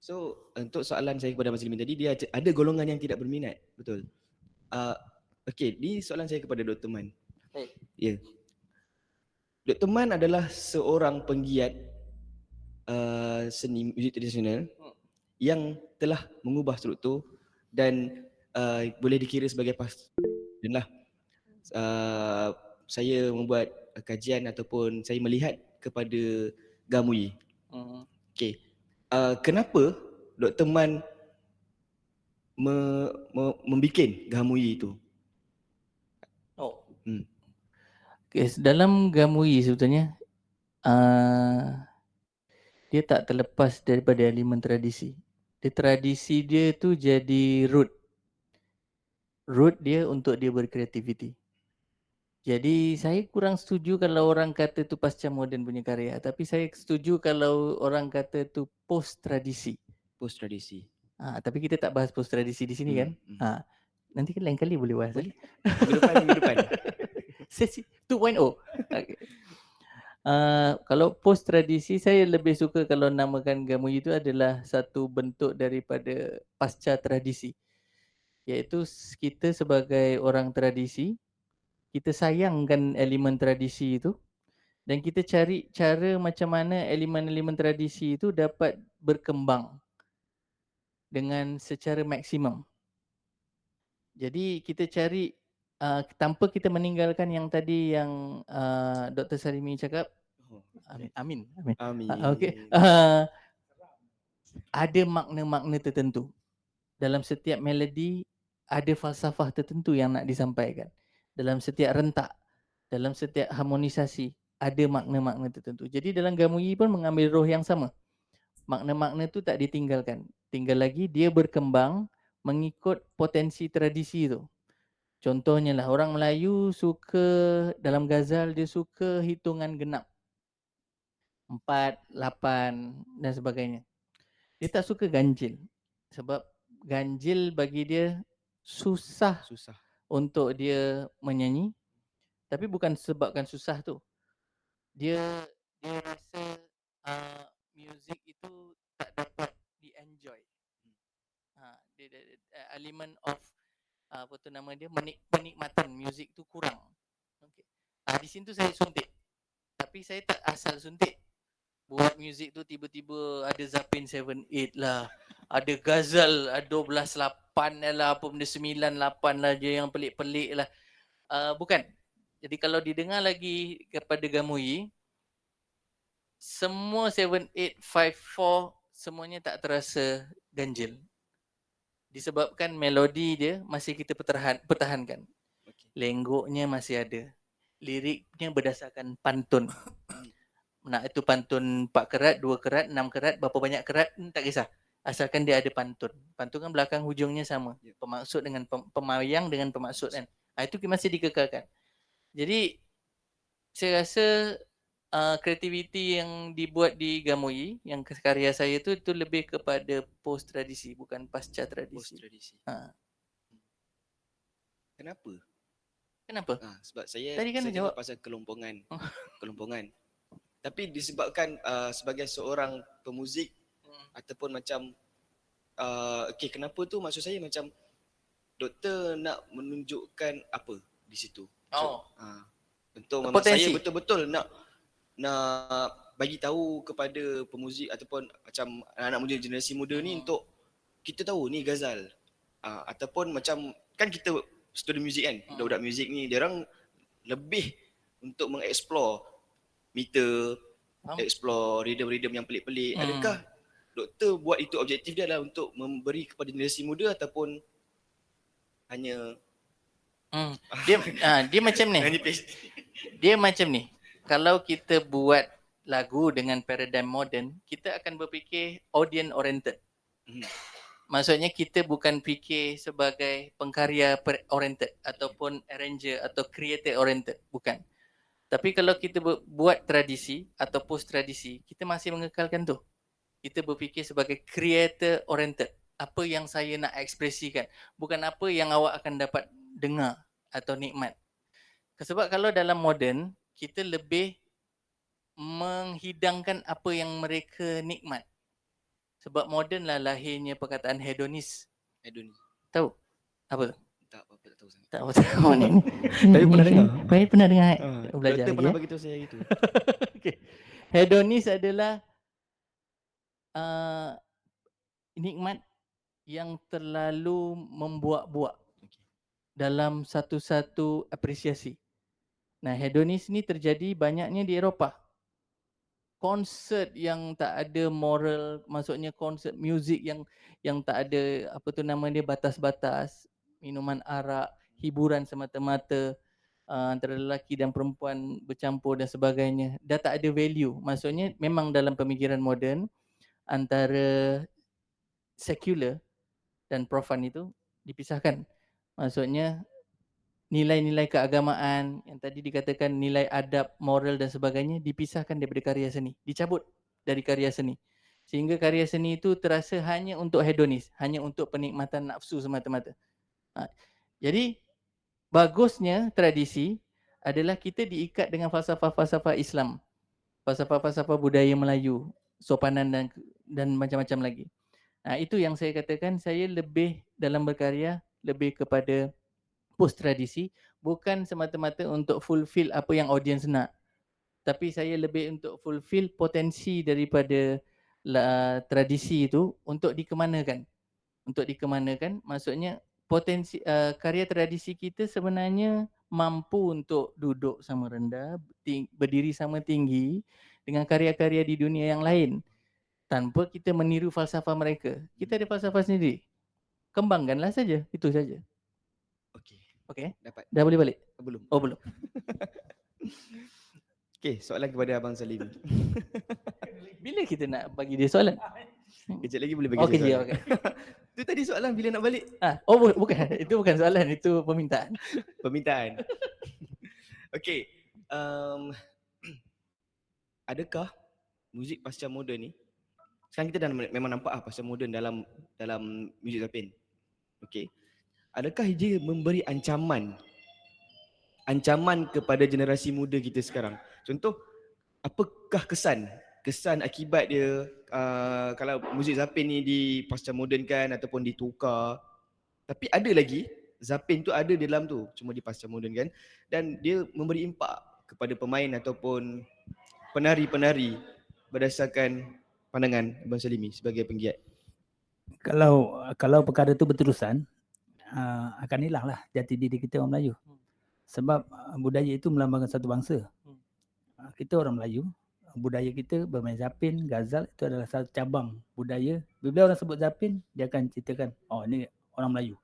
[SPEAKER 1] So untuk soalan saya kepada Mas Limin tadi, dia ada golongan yang tidak berminat, betul? Okey, ni soalan saya kepada Dr. Man. Ya. Dr. Man adalah seorang penggiat seni muzik tradisional yang telah mengubah struktur dan boleh dikira sebagai dan lah saya membuat kajian ataupun saya melihat kepada Gamui. Okey. Kenapa Dr. Man membikin Gamui itu?
[SPEAKER 2] Okay, dalam Gamui sebetulnya dia tak terlepas daripada elemen tradisi. Tradisi dia tu jadi root dia untuk dia berkreativiti. Jadi saya kurang setuju kalau orang kata tu pasca moden punya karya, tapi saya setuju kalau orang kata tu post tradisi.
[SPEAKER 1] Post tradisi.
[SPEAKER 2] Tapi kita tak bahas post tradisi di sini kan? Nanti lain kali boleh bahas.
[SPEAKER 1] Minggu depan.
[SPEAKER 2] Sesi 2.0. Okay. Kalau post tradisi, saya lebih suka kalau namakan Gamui itu adalah satu bentuk daripada pasca tradisi. Iaitu kita sebagai orang tradisi, kita sayangkan elemen tradisi itu dan kita cari cara macam mana elemen-elemen tradisi itu dapat berkembang dengan secara maksimum. Jadi kita cari tanpa kita meninggalkan yang tadi yang Dr. Salimi cakap. Amin. Okey. Ada makna-makna tertentu. Dalam setiap melodi ada falsafah tertentu yang nak disampaikan. Dalam setiap rentak, dalam setiap harmonisasi ada makna-makna tertentu. Jadi dalam Gamui pun mengambil roh yang sama. Makna-makna tu tak ditinggalkan. Tinggal lagi dia berkembang mengikut potensi tradisi tu. Contohnya lah orang Melayu suka dalam ghazal dia suka hitungan genap. 4, 8 dan sebagainya. Dia tak suka ganjil. Sebab ganjil bagi dia susah untuk dia menyanyi. Tapi bukan sebabkan susah tu. Dia rasa music itu tak dapat di-enjoy. Element of apa tu nama dia, penikmatan muzik tu kurang. Okay. Di sini tu saya suntik. Tapi saya tak asal suntik. Buat muzik tu tiba-tiba ada Zapin 7-8 lah. Ada Ghazal 12-8 lah. Apa benda 9-8 lah je yang pelik-pelik lah. Bukan. Jadi kalau didengar lagi kepada Gamui, semua 7-8, 5-4 semuanya tak terasa ganjil. Disebabkan melodi dia masih kita pertahankan. Lenggoknya masih ada. Liriknya berdasarkan pantun. Nak itu pantun 4 kerat, 2 kerat, 6 kerat, berapa banyak kerat, tak kisah. Asalkan dia ada pantun. Pantun kan belakang hujungnya sama. Pemaksud dengan pemayang dengan pemaksud kan. Itu masih dikekalkan. Jadi saya rasa kreativiti yang dibuat di Gamui, yang karya saya tu lebih kepada post tradisi, bukan pasca tradisi.
[SPEAKER 1] Post tradisi.
[SPEAKER 2] Kenapa?
[SPEAKER 1] Sebab saya
[SPEAKER 2] tadi kan
[SPEAKER 1] jawab pasal kelompongan. Tapi disebabkan sebagai seorang pemuzik ataupun macam kenapa tu maksud saya macam doktor nak menunjukkan apa di situ. Untuk saya betul-betul nak bagi tahu kepada pemuzik ataupun macam anak muda, generasi muda ni untuk kita tahu ni ghazal. Ataupun macam kan kita student muzik kan, budak-budak muzik ni dia orang lebih untuk mengeksplore meter, explore rhythm-rhythm yang pelik-pelik. Adakah doktor buat itu objektif dia adalah untuk memberi kepada generasi muda ataupun hanya
[SPEAKER 2] dia macam ni. Dia macam ni. Kalau kita buat lagu dengan paradigm modern, kita akan berfikir audience oriented. Maksudnya kita bukan fikir sebagai pengkarya oriented ataupun arranger atau creator oriented, bukan. Tapi kalau kita buat tradisi atau post tradisi, kita masih mengekalkan tu. Kita berfikir sebagai creator oriented. Apa yang saya nak ekspresikan, bukan apa yang awak akan dapat dengar atau nikmat. Sebab kalau dalam moden, kita lebih menghidangkan apa yang mereka nikmat. Sebab moden lah lahirnya perkataan hedonis.
[SPEAKER 1] Hedonis.
[SPEAKER 2] Tahu? Apa?
[SPEAKER 1] Tak apa, tak tahu sangat.
[SPEAKER 2] Tak tahu ni.
[SPEAKER 1] Tapi pernah dengar.
[SPEAKER 2] Saya pernah dengar. Belajar
[SPEAKER 1] Doktor
[SPEAKER 2] lagi.
[SPEAKER 1] pernah bagi tahu saya itu.
[SPEAKER 2] Okay. Hedonis adalah nikmat yang terlalu membuak-buak dalam satu-satu apresiasi. Nah, hedonis ni terjadi banyaknya di Eropah. Konsert yang tak ada moral, maksudnya konsert muzik yang tak ada apa tu nama dia, batas-batas, minuman arak, hiburan semata-mata, antara lelaki dan perempuan bercampur dan sebagainya, dah tak ada value. Maksudnya memang dalam pemikiran moden antara sekular dan profan itu dipisahkan. Maksudnya nilai-nilai keagamaan yang tadi dikatakan nilai adab, moral dan sebagainya dipisahkan daripada karya seni, dicabut dari karya seni. Sehingga karya seni itu terasa hanya untuk hedonis, hanya untuk penikmatan nafsu semata-mata. Jadi bagusnya tradisi adalah kita diikat dengan falsafah-falsafah Islam, falsafah-falsafah budaya Melayu, sopanan dan macam-macam lagi. Itu yang saya katakan, saya lebih dalam berkarya lebih kepada post tradisi, bukan semata-mata untuk fulfill apa yang audience nak, tapi saya lebih untuk fulfill potensi daripada tradisi itu untuk dikemanakan. Untuk dikemanakan maksudnya potensi karya tradisi kita sebenarnya mampu untuk duduk sama rendah, berdiri sama tinggi dengan karya-karya di dunia yang lain tanpa kita meniru falsafah mereka. Kita ada falsafah sendiri. Kembangkanlah saja, itu saja. Okey.
[SPEAKER 1] Dapat.
[SPEAKER 2] Dah boleh balik?
[SPEAKER 1] Belum.
[SPEAKER 2] Oh, belum.
[SPEAKER 1] Okey, soalan kepada Abang Salim.
[SPEAKER 2] Bila kita nak bagi dia soalan?
[SPEAKER 1] Kejap lagi boleh bagi
[SPEAKER 2] Okey,
[SPEAKER 1] saya soalan.
[SPEAKER 2] okey.
[SPEAKER 1] Itu tadi soalan bila nak balik.
[SPEAKER 2] Bukan. Itu bukan soalan, itu permintaan.
[SPEAKER 1] Permintaan. Okey. Adakah muzik pasca moden ni, sekarang kita dah memang nampak pasca moden dalam muzik Zapin. Okey. Adakah dia memberi ancaman kepada generasi muda kita sekarang? Contoh, apakah kesan akibat dia kalau muzik Zapin ni di pasca modernkan ataupun ditukar? Tapi ada lagi Zapin tu ada di dalam tu, cuma di pasca modernkan, dan dia memberi impak kepada pemain ataupun penari-penari berdasarkan pandangan Abang Salimi sebagai penggiat.
[SPEAKER 3] Kalau perkara tu berterusan, akan hilanglah jati diri kita orang Melayu. Sebab budaya itu melambangkan satu bangsa. Kita orang Melayu, budaya kita bermain zapin, ghazal itu adalah satu cabang budaya. Bila orang sebut zapin, dia akan ceritakan, oh ni orang Melayu.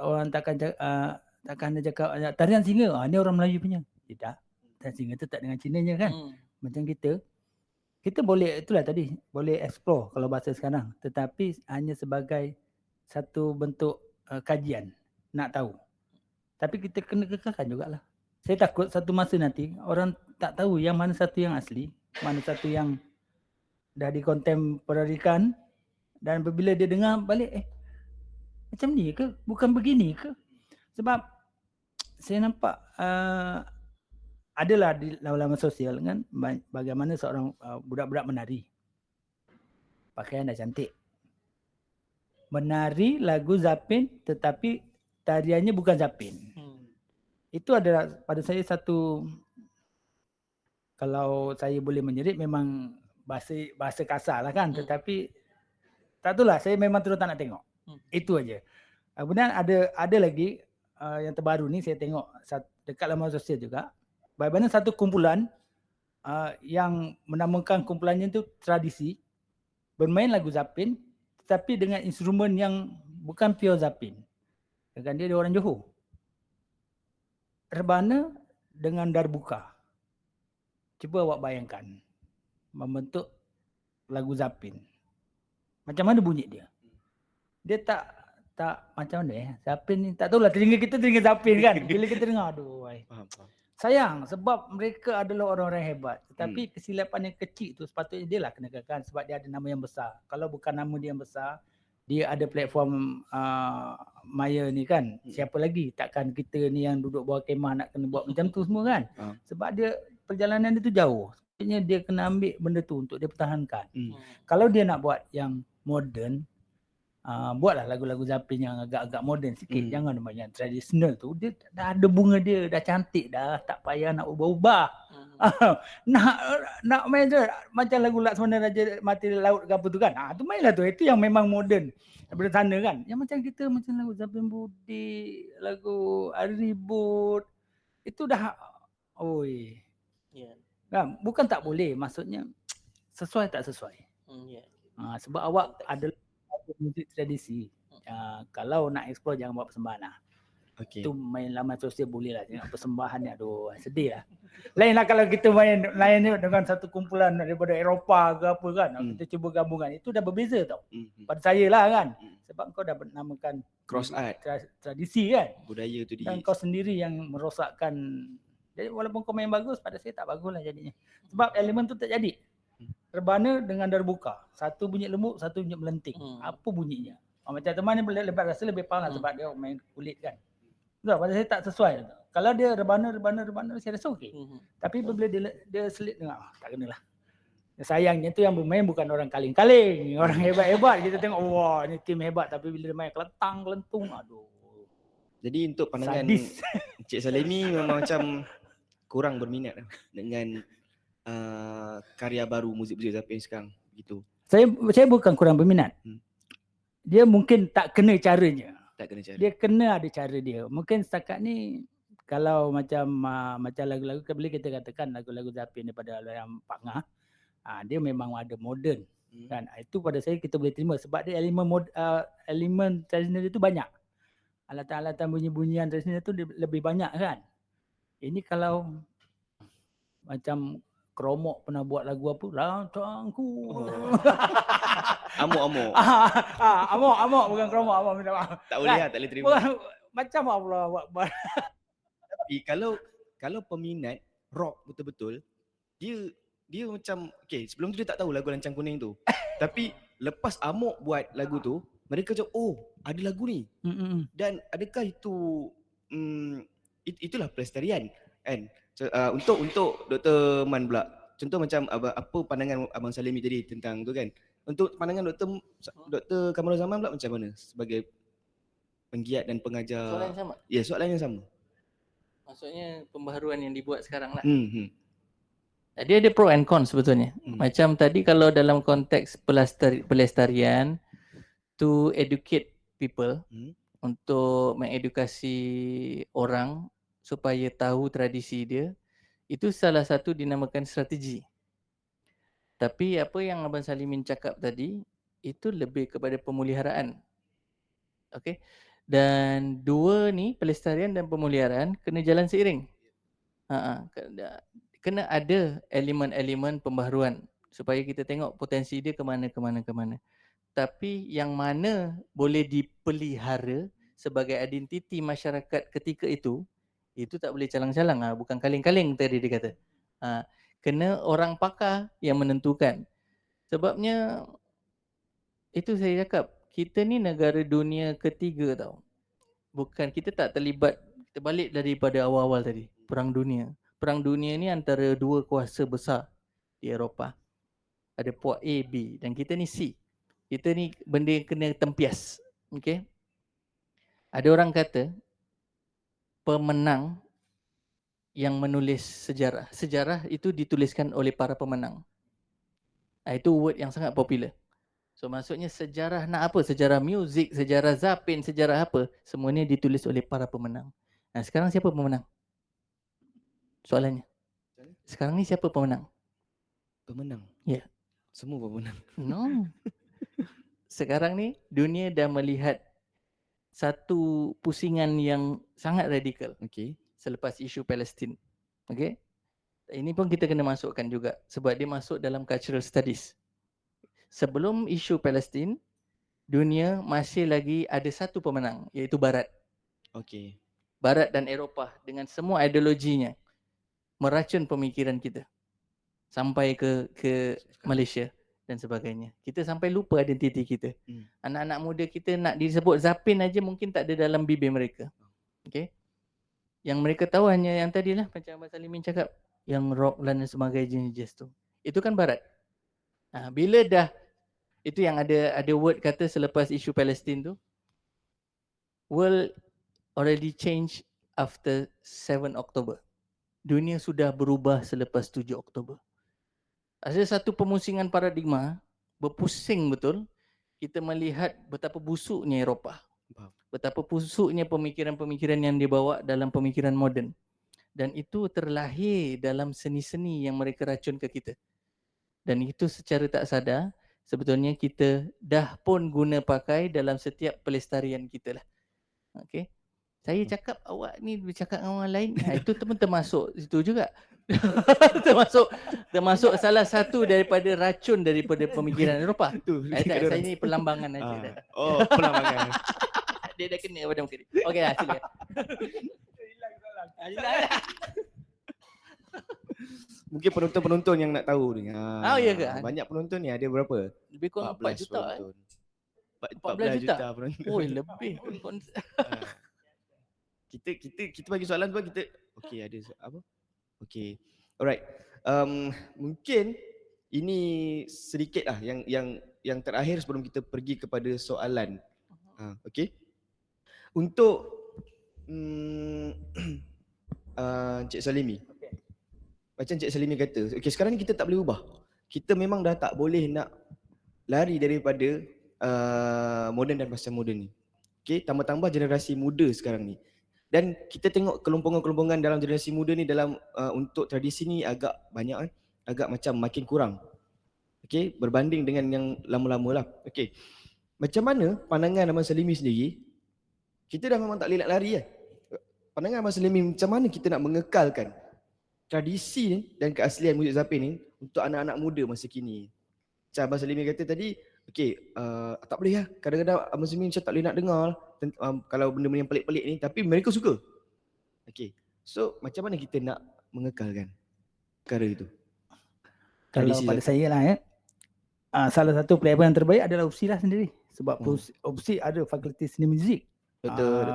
[SPEAKER 3] Orang takkan dia cakap tarian singa, ni orang Melayu punya. Tidak. Tarian singa tu tak dengan Cinanya kan. Macam kita boleh, itulah tadi, boleh explore kalau bahasa sekarang, tetapi hanya sebagai satu bentuk kajian, nak tahu. Tapi kita kena kekalkan jugalah. Saya takut satu masa nanti orang tak tahu yang mana satu yang asli, mana satu yang dah dikontemporarikan, dan apabila dia dengar balik, macam ni ke? Bukan begini ke? Sebab saya nampak adalah di laman sosial kan, bagaimana seorang budak-budak menari. Pakaian dah cantik. Menari lagu Zapin tetapi tariannya bukan Zapin. Itu adalah pada saya satu, kalau saya boleh menyerit memang bahasa kasar lah kan, tetapi tak tahulah, saya memang terus tak nak tengok. Itu aja. Kemudian ada lagi yang terbaru ni saya tengok dekat laman sosial juga, bagaimana satu kumpulan yang menamakan kumpulannya itu tradisi, bermain lagu Zapin tetapi dengan instrumen yang bukan pure Zapin. Kan dia orang Johor. Rebana dengan darbuka. Cuba awak bayangkan. membentuk lagu Zapin. Macam mana bunyi dia? Dia tak macam mana Zapin ni, tak tahulah, telinga kita telinga Zapin kan. Bila kita dengar, aduh,
[SPEAKER 1] Faham.
[SPEAKER 3] sayang sebab mereka adalah orang-orang hebat. Tetapi kesilapan yang kecil tu sepatutnya dia lah kenakan sebab dia ada nama yang besar. Kalau bukan nama dia yang besar, dia ada platform Maya ni kan. Siapa lagi? Takkan kita ni yang duduk bawah kemah nak kena buat macam tu semua kan. Sebab dia perjalanan dia tu jauh. Sepatutnya dia kena ambil benda tu untuk dia pertahankan. Kalau dia nak buat yang moden, buatlah lagu-lagu Zapin yang agak-agak moden sikit. Jangan yang tradisional tu. Dia dah ada bunga dia, dah cantik dah, tak payah nak ubah-ubah. Nak main je macam lagu Laksmana Raja Mati Laut ke apa tu kan. Tu mainlah tu. Itu yang memang moden daripada sana kan. Yang macam kita macam lagu Zapin Budi, lagu Hari Ribut, itu dah kan? Bukan tak boleh, maksudnya sesuai tak sesuai. Sebab awak adalah muzik tradisi. Kalau nak explore jangan buat persembahan lah. Tu main laman sosial boleh lah. Tengok persembahan ni, aduh sedih lah. Lain lah kalau kita main ni dengan satu kumpulan daripada Eropah ke apa kan. Kita cuba gabungan. Itu dah berbeza tau. Pada saya lah kan. Sebab kau dah namakan
[SPEAKER 1] Cross art,
[SPEAKER 3] tradisi kan.
[SPEAKER 1] budaya tu
[SPEAKER 3] Dan kau sendiri yang merosakkan. Jadi walaupun kau main bagus, pada saya tak bagus lah jadinya. Sebab elemen tu tak jadi. Rebana dengan darbuka. Satu bunyi lembut, satu bunyi melenting. Apa bunyinya? Macam teman ni lebat rasa lebih faham sebab dia main kulit kan. Betul, pada saya tak sesuai. Kalau dia rebana saya rasa okey. Tapi bila dia selit dengar, tak kenalah. Sayangnya tu yang bermain bukan orang kaling-kaling, orang hebat-hebat. Kita tengok, wah ni tim hebat, tapi bila dia main kelentang, kelentung, aduh.
[SPEAKER 1] Jadi untuk pandangan Encik Salimi memang macam kurang berminat dengan karya baru muzik-muzik Zapin sekarang gitu.
[SPEAKER 3] Saya bukan kurang berminat. Dia mungkin tak kena caranya. Dia kena ada cara dia. Mungkin setakat ni kalau macam lagu-lagu boleh kita katakan lagu-lagu Zapin daripada yang Pak Ngah, dia memang ada moden kan. Itu pada saya kita boleh terima sebab dia elemen tradisional itu banyak. Alatan-alatan bunyi-bunyian tradisional tu lebih banyak kan. Ini kalau macam Kromok pernah buat lagu apa? Lantangku.
[SPEAKER 1] Amok.
[SPEAKER 3] Amok bukan Kromok, Amok minta maaf.
[SPEAKER 1] Tak boleh lah, tak boleh terima.
[SPEAKER 3] Macam Allah Akbar.
[SPEAKER 1] Tapi kalau peminat rock betul-betul, dia macam sebelum tu dia tak tahu lagu Lancang Kuning tu. Tapi lepas Amok buat lagu tu, mereka macam ada lagu ni. Dan adakah itu itulah pelestarian kan? So, untuk Dr. Man pula, contoh macam apa pandangan Abang Salimi tadi tentang tu kan. Untuk pandangan Dr. Kamarul Zaman pula macam mana sebagai penggiat dan pengajar?
[SPEAKER 2] Soalan yang sama?
[SPEAKER 1] Ya, soalan yang sama.
[SPEAKER 2] Maksudnya pembaharuan yang dibuat sekarang lah. Dia ada pro and con sebetulnya. Macam tadi kalau dalam konteks pelestarian, to educate people, untuk mengedukasi orang supaya tahu tradisi dia, itu salah satu dinamakan strategi. Tapi apa yang Abang Salimin cakap tadi, itu lebih kepada pemeliharaan. Okey. Dan dua ni, pelestarian dan pemeliharaan, kena jalan seiring. Kena ada elemen-elemen pembaharuan supaya kita tengok potensi dia ke mana. Tapi yang mana boleh dipelihara sebagai identiti masyarakat ketika itu tak boleh calang-calang. Bukan kaling-kaling tadi dia kata. Kena orang pakar yang menentukan. Sebabnya itu saya cakap, kita ni negara dunia ketiga tau. Bukan, kita tak terlibat. Kita balik daripada awal-awal tadi, Perang Dunia. Perang Dunia ni antara dua kuasa besar di Eropah. Ada puak A, B dan kita ni C. Kita ni benda yang kena tempias. Okay? Ada orang kata pemenang yang menulis sejarah. Sejarah itu dituliskan oleh para pemenang. Itu word yang sangat popular. So maksudnya sejarah nak apa? Sejarah muzik, sejarah Zapin, sejarah apa? Semuanya ditulis oleh para pemenang. Sekarang siapa pemenang? Soalannya. Sekarang ni siapa pemenang?
[SPEAKER 1] Pemenang?
[SPEAKER 2] Ya.
[SPEAKER 1] Semua pemenang?
[SPEAKER 2] No. Sekarang ni dunia dah melihat satu pusingan yang sangat radikal.
[SPEAKER 1] Okey.
[SPEAKER 2] Selepas isu Palestin. Okey. Ini pun kita kena masukkan juga sebab dia masuk dalam cultural studies. Sebelum isu Palestin, dunia masih lagi ada satu pemenang, iaitu Barat.
[SPEAKER 1] Okey.
[SPEAKER 2] Barat dan Eropah dengan semua ideologinya meracun pemikiran kita sampai ke Malaysia dan sebagainya. Kita sampai lupa identiti kita. Anak-anak muda kita nak disebut Zapin aja mungkin tak ada dalam bibir mereka. Okey. Yang mereka tahu hanya yang tadilah macam Abang Salimin cakap, yang rock dan sebagainya jazz tu. Itu kan Barat. Bila dah itu yang ada word kata selepas isu Palestin tu, world already change after 7 Oktober. Dunia sudah berubah selepas 7 Oktober. Ada satu pemusingan paradigma, berpusing betul. Kita melihat betapa busuknya Eropah. Betapa busuknya pemikiran-pemikiran yang dibawa dalam pemikiran moden. Dan itu terlahir dalam seni-seni yang mereka racun ke kita. Dan itu secara tak sadar, sebetulnya kita dah pun guna pakai dalam setiap pelestarian kita lah. Okay. Saya cakap awak ni bercakap dengan orang lain, itu pun termasuk situ juga. termasuk salah satu daripada racun daripada pemikiran Eropah. Saya ni perlambangan aja.
[SPEAKER 1] Oh, perlambangan.
[SPEAKER 2] Dia dah kena pada muka dia. Okey lah, sila.
[SPEAKER 1] Mungkin penonton-penonton yang nak tahu ni.
[SPEAKER 2] Ya ke?
[SPEAKER 1] Banyak penonton ni, ada berapa?
[SPEAKER 2] Lebih kurang 4 juta.
[SPEAKER 1] Penonton. 14 juta penonton.
[SPEAKER 2] Oh, lebih.
[SPEAKER 1] Kita bagi soalan sebab kita okey ada apa? Okey. Alright. Mungkin ini sedikit lah yang terakhir sebelum kita pergi kepada soalan. Okey. Untuk Encik Salimi. Macam Encik Salimi kata, okey sekarang ni kita tak boleh ubah. Kita memang dah tak boleh nak lari daripada moden dan pasal moden ni. Okey, tambah-tambah generasi muda sekarang ni. Dan kita tengok kelompongan-kelompongan dalam generasi muda ni dalam untuk tradisi ni agak banyak agak macam makin kurang. Okey, berbanding dengan yang lama-lama lah. Okey. Macam mana pandangan Abang Salimi sendiri? Kita dah memang tak boleh nak lari kan. Pandangan Abang Salimi macam mana kita nak mengekalkan tradisi ni dan keaslian muzik Zapin ni untuk anak-anak muda masa kini. Macam Abang Salimi kata tadi, okey, tak boleh lah. Kadang-kadang Abang Salimi macam tak boleh nak dengar kalau benda-benda yang pelik-pelik ni, tapi mereka suka. Okey. So, macam mana kita nak mengekalkan perkara itu?
[SPEAKER 3] Kalau pada saya lah salah satu pelayaran yang terbaik adalah UPSI lah sendiri. Sebab UPSI ada fakulti seni muzik.
[SPEAKER 1] Betul,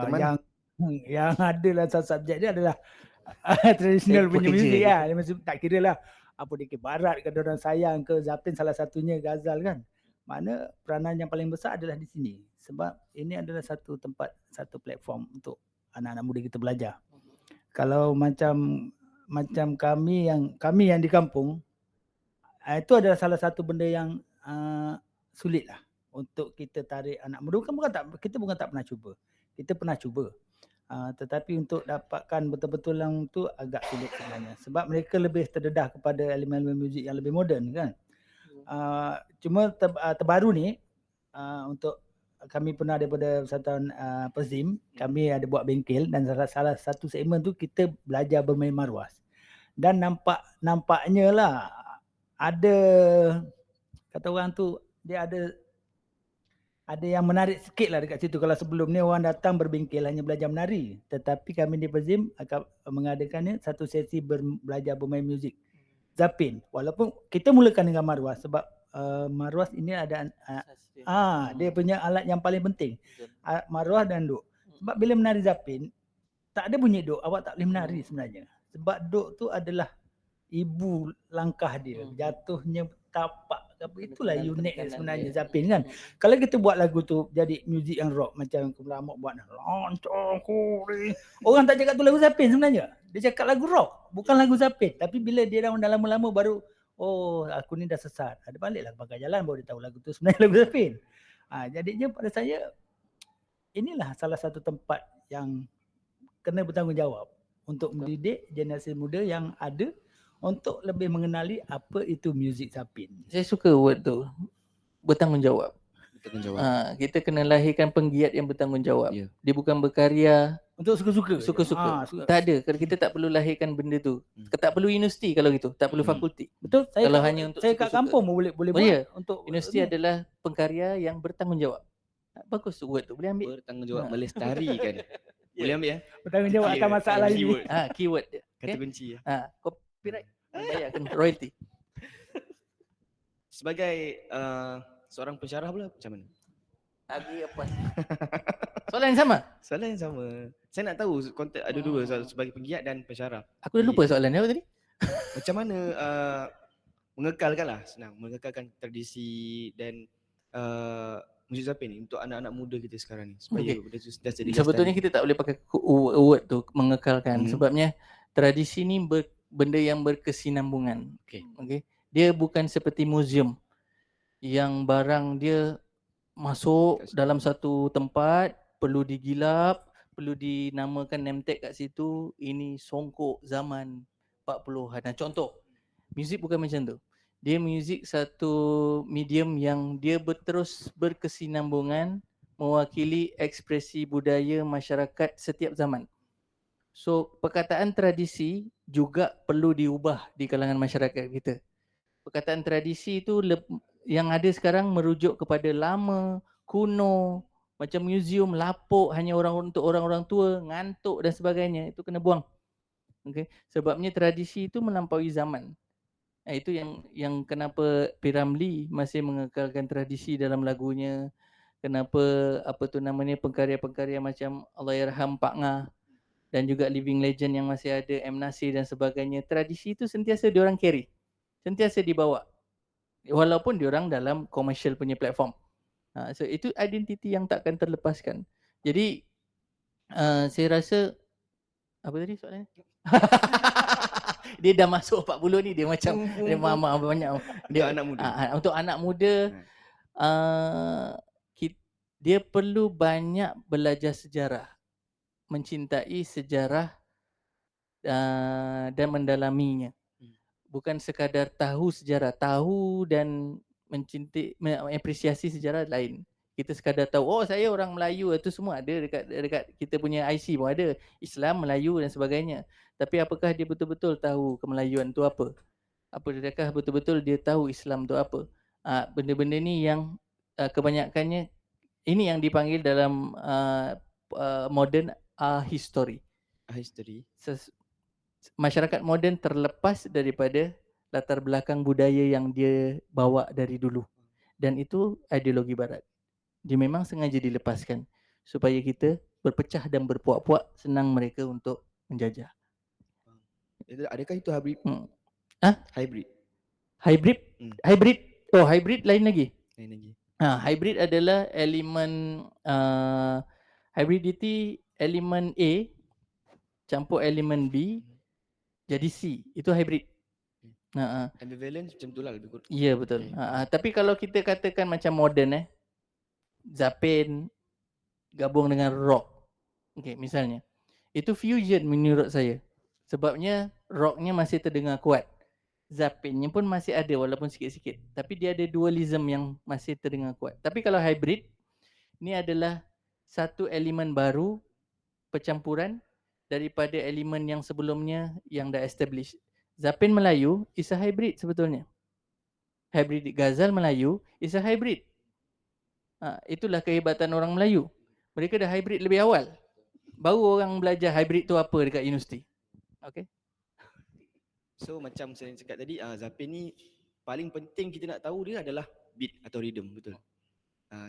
[SPEAKER 3] yang adalah subjek dia adalah tradisional punya muzik lah. Dia tak kira lah apa dia ke barat ke orang sayang ke Zapin, salah satunya Ghazal kan. Mana peranan yang paling besar adalah di sini. Sebab ini adalah satu tempat, satu platform untuk anak-anak muda kita belajar. Kalau macam kami yang di kampung, itu adalah salah satu benda yang sulit lah untuk kita tarik anak muda. Kita bukan tak pernah cuba. Kita pernah cuba. Tetapi untuk dapatkan betul-betul yang tu agak sulit sebenarnya. Sebab mereka lebih terdedah kepada elemen-elemen muzik yang lebih moden kan. Cuma terbaru ni untuk kami pernah daripada Persatuan Perzim, kami ada buat bengkel dan salah satu segmen tu kita belajar bermain marwas. Dan nampaknya lah ada kata orang tu dia ada yang menarik sikit lah dekat situ. Kalau sebelum ni orang datang berbengkel hanya belajar menari, tetapi kami di Perzim akan mengadakannya satu sesi belajar bermain muzik Zapin. Walaupun kita mulakan dengan marwas sebab marwas ini ada dia punya alat yang paling penting. Marwas dan duk. Sebab bila menari Zapin tak ada bunyi duk, awak tak boleh menari sebenarnya. Sebab duk tu adalah ibu langkah dia, jatuhnya tapak. Itulah unik sebenarnya Zapin kan. Kalau kita buat lagu tu jadi muzik yang rock macam Kemelamok buat Lancang Kuri. Orang tak cakap tu lagu Zapin sebenarnya. Dia cakap lagu rock, bukan lagu Zapin. Tapi bila dia dah lama-lama baru aku ni dah sesat. Ada baliklah pakai jalan baru dia tahu lagu tu sebenarnya lagu Zapin. Jadinya pada saya inilah salah satu tempat yang kena bertanggungjawab untuk mendidik generasi muda yang ada untuk lebih mengenali apa itu muzik Zapin.
[SPEAKER 2] Saya suka word tu, bertanggungjawab.
[SPEAKER 1] Bertanggungjawab.
[SPEAKER 2] Kita kena lahirkan penggiat yang bertanggungjawab.
[SPEAKER 1] Ya.
[SPEAKER 2] Dia bukan berkarya
[SPEAKER 3] Untuk suka-suka.
[SPEAKER 2] suka-suka.
[SPEAKER 3] Suka.
[SPEAKER 2] Tak ada. Kalau kita tak perlu lahirkan benda tu. Tak perlu universiti kalau gitu. Tak perlu fakulti.
[SPEAKER 3] Betul. Saya
[SPEAKER 2] Kalau
[SPEAKER 3] kat,
[SPEAKER 2] hanya untuk
[SPEAKER 3] saya kat
[SPEAKER 2] suka-suka.
[SPEAKER 3] kampung boleh
[SPEAKER 2] Oh,
[SPEAKER 3] buat
[SPEAKER 2] ya.
[SPEAKER 3] untuk
[SPEAKER 2] Universiti
[SPEAKER 3] ni.
[SPEAKER 2] adalah pengkarya yang bertanggungjawab. Bagus tu word tu. Boleh ambil.
[SPEAKER 1] Bertanggungjawab melestarikan. Boleh ambil ya?
[SPEAKER 3] Bertanggungjawab akan masalah ini.
[SPEAKER 1] Keyword.
[SPEAKER 2] Keyword dia.
[SPEAKER 1] Kata
[SPEAKER 2] Okay?
[SPEAKER 1] kunci ya.
[SPEAKER 2] Copyright. Bayarkan royalty.
[SPEAKER 1] Sebagai seorang pensyarah pula macam mana?
[SPEAKER 2] Lagi apa? Soalan yang sama?
[SPEAKER 1] Soalan yang sama. Saya nak tahu konteks ada dua soal sebagai penggiat dan pensyarah.
[SPEAKER 2] Aku dah lupa soalan dia apa tadi.
[SPEAKER 1] Macam mana mengekalkan lah, senang mengekalkan tradisi dan muzik Zapin ni untuk anak-anak muda kita sekarang ni supaya benda tu sentiasa dilestarikan.
[SPEAKER 2] Sebetulnya kita tak boleh pakai word tu mengekalkan sebabnya tradisi ni benda yang berkesinambungan. Okay. Dia bukan seperti museum yang barang dia masuk dalam satu tempat, perlu digilap, perlu dinamakan name tag kat situ, ini songkok zaman 40-an. Contoh, muzik bukan macam tu. Dia muzik satu medium yang dia terus berkesinambungan mewakili ekspresi budaya masyarakat setiap zaman. So, perkataan tradisi juga perlu diubah di kalangan masyarakat kita. Perkataan tradisi itu yang ada sekarang merujuk kepada lama, kuno, macam museum, lapuk, hanya untuk orang-orang tua, ngantuk dan sebagainya. Itu kena buang. Okay? Sebabnya tradisi itu melampaui zaman. Itu yang kenapa P. Ramlee masih mengekalkan tradisi dalam lagunya. Kenapa pengkarya-pengkarya macam Allahyarham Pak Ngah dan juga living legend yang masih ada, M. Nasir dan sebagainya. Tradisi itu sentiasa diorang carry. Sentiasa dibawa. Walaupun diorang dalam commercial punya platform. So itu identiti yang takkan terlepaskan. Jadi saya rasa apa tadi soalannya? Dia dah masuk 40 ni, dia macam dia mama banyak dia
[SPEAKER 1] anak muda.
[SPEAKER 2] Untuk anak muda dia perlu banyak belajar sejarah, mencintai sejarah dan mendalaminya. Bukan sekadar tahu sejarah, tahu dan mencintai, mengapresiasi sejarah lain. Kita sekadar tahu, oh saya orang Melayu, itu semua ada dekat kita punya IC pun ada, Islam, Melayu dan sebagainya. Tapi apakah dia betul-betul tahu kemelayuan tu apa? Apakah betul-betul dia tahu Islam tu apa? Benda-benda ni yang kebanyakannya, ini yang dipanggil dalam modern history.
[SPEAKER 1] History.
[SPEAKER 2] Masyarakat moden terlepas daripada latar belakang budaya yang dia bawa dari dulu. Dan itu ideologi barat. Dia memang sengaja dilepaskan supaya kita berpecah dan berpuak-puak, senang mereka untuk menjajah.
[SPEAKER 1] Adakah itu hybrid? Hybrid.
[SPEAKER 2] Hybrid? Hybrid. Oh, hybrid lain lagi.
[SPEAKER 1] Lain lagi.
[SPEAKER 2] Hybrid adalah elemen hybridity, elemen A campur elemen B jadi C. Itu hybrid.
[SPEAKER 1] Ambivalence macam tu lah lebih kurang.
[SPEAKER 2] Ya, betul. Tapi kalau kita katakan macam modern Zapin gabung dengan rock. Okay, misalnya. Itu fusion menurut saya. Sebabnya rocknya masih terdengar kuat. Zapinnya pun masih ada walaupun sikit-sikit. Tapi dia ada dualism yang masih terdengar kuat. Tapi kalau hybrid, ini adalah satu elemen baru, percampuran daripada elemen yang sebelumnya yang dah established. Zapin Melayu is a hybrid sebetulnya. Hybrid Ghazal Melayu is a hybrid. Itulah kehebatan orang Melayu. Mereka dah hybrid lebih awal. Baru orang belajar hybrid tu apa dekat universiti. Okay.
[SPEAKER 1] So macam saya cakap tadi, Zapin ni paling penting kita nak tahu dia adalah beat atau rhythm, betul.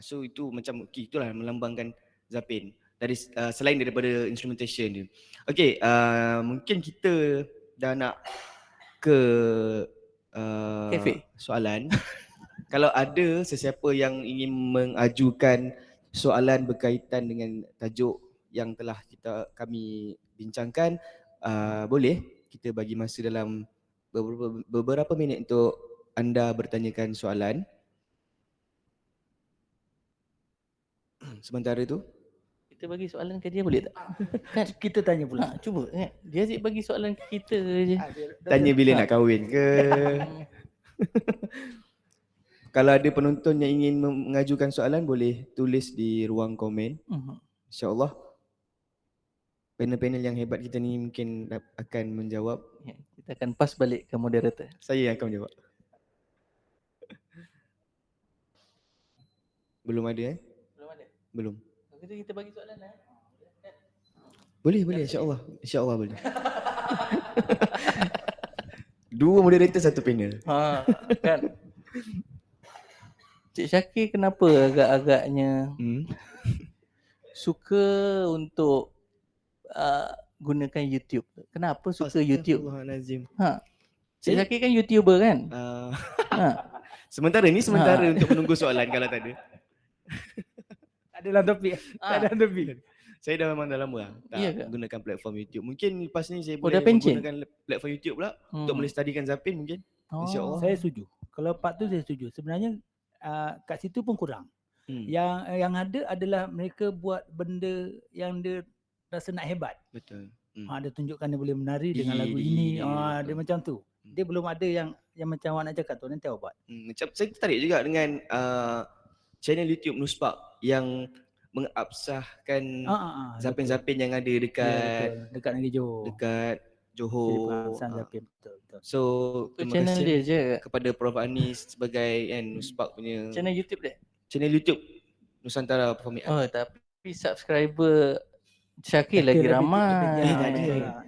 [SPEAKER 1] So itu macam itulah melambangkan Zapin. Dari selain daripada instrumentation dia. Okay, mungkin kita dah nak ke soalan. Kalau ada sesiapa yang ingin mengajukan soalan berkaitan dengan tajuk yang telah kami bincangkan, boleh kita bagi masa dalam beberapa minit untuk anda bertanyakan soalan. Sementara itu
[SPEAKER 2] kita bagi soalan ke dia boleh tak? Kan
[SPEAKER 3] kita tanya pula.
[SPEAKER 2] Cuba dia asyik bagi soalan ke kita je.
[SPEAKER 1] Tanya bila nak kahwin ke? kalau ada penonton yang ingin mengajukan soalan boleh tulis di ruang komen. InsyaAllah panel-panel yang hebat kita ni mungkin akan menjawab.
[SPEAKER 2] Ya, kita akan pass balik ke moderator.
[SPEAKER 1] Saya yang akan menjawab. Belum ada
[SPEAKER 2] Belum ada.
[SPEAKER 1] Belum.
[SPEAKER 2] Kita bagi soalan lah.
[SPEAKER 1] Boleh insyaAllah. InsyaAllah boleh. Dua moderator satu panel.
[SPEAKER 2] Kan. Cik Syakir kenapa agak-agaknya suka untuk gunakan YouTube? Kenapa suka YouTube?
[SPEAKER 1] Astagfirullahalazim.
[SPEAKER 2] Cik Syakir kan YouTuber kan?
[SPEAKER 1] Sementara untuk menunggu soalan kalau tak ada.
[SPEAKER 3] Tak ada dalam topik. Tak ada dalam topik.
[SPEAKER 1] Saya dah memang dah lama lah tak gunakan platform YouTube. Mungkin lepas ni saya boleh menggunakan platform YouTube pula untuk melestarikan Zapin mungkin. InsyaAllah.
[SPEAKER 3] Saya setuju. Kalau part tu saya setuju. Sebenarnya kat situ pun kurang. Yang ada adalah mereka buat benda yang dia rasa nak hebat.
[SPEAKER 1] Betul.
[SPEAKER 3] Dia tunjukkan dia boleh menari dengan lagu ini. Dia macam tu. Dia belum ada yang macam awak nak cakap tu, nanti awak buat.
[SPEAKER 1] Macam saya tertarik juga dengan channel YouTube Nuspark yang mengabsahkan Zapin-Zapin yang ada dekat
[SPEAKER 3] Negeri Johor.
[SPEAKER 1] Dekat Johor.
[SPEAKER 3] Zapin, betul.
[SPEAKER 1] So terima
[SPEAKER 2] channel
[SPEAKER 1] kasih
[SPEAKER 2] dia je
[SPEAKER 1] kepada Prof Anis sebagai Nuspark punya
[SPEAKER 2] channel YouTube dia.
[SPEAKER 1] Channel YouTube Nusantara Performing Art.
[SPEAKER 2] Tapi subscriber Syakir lagi ramai.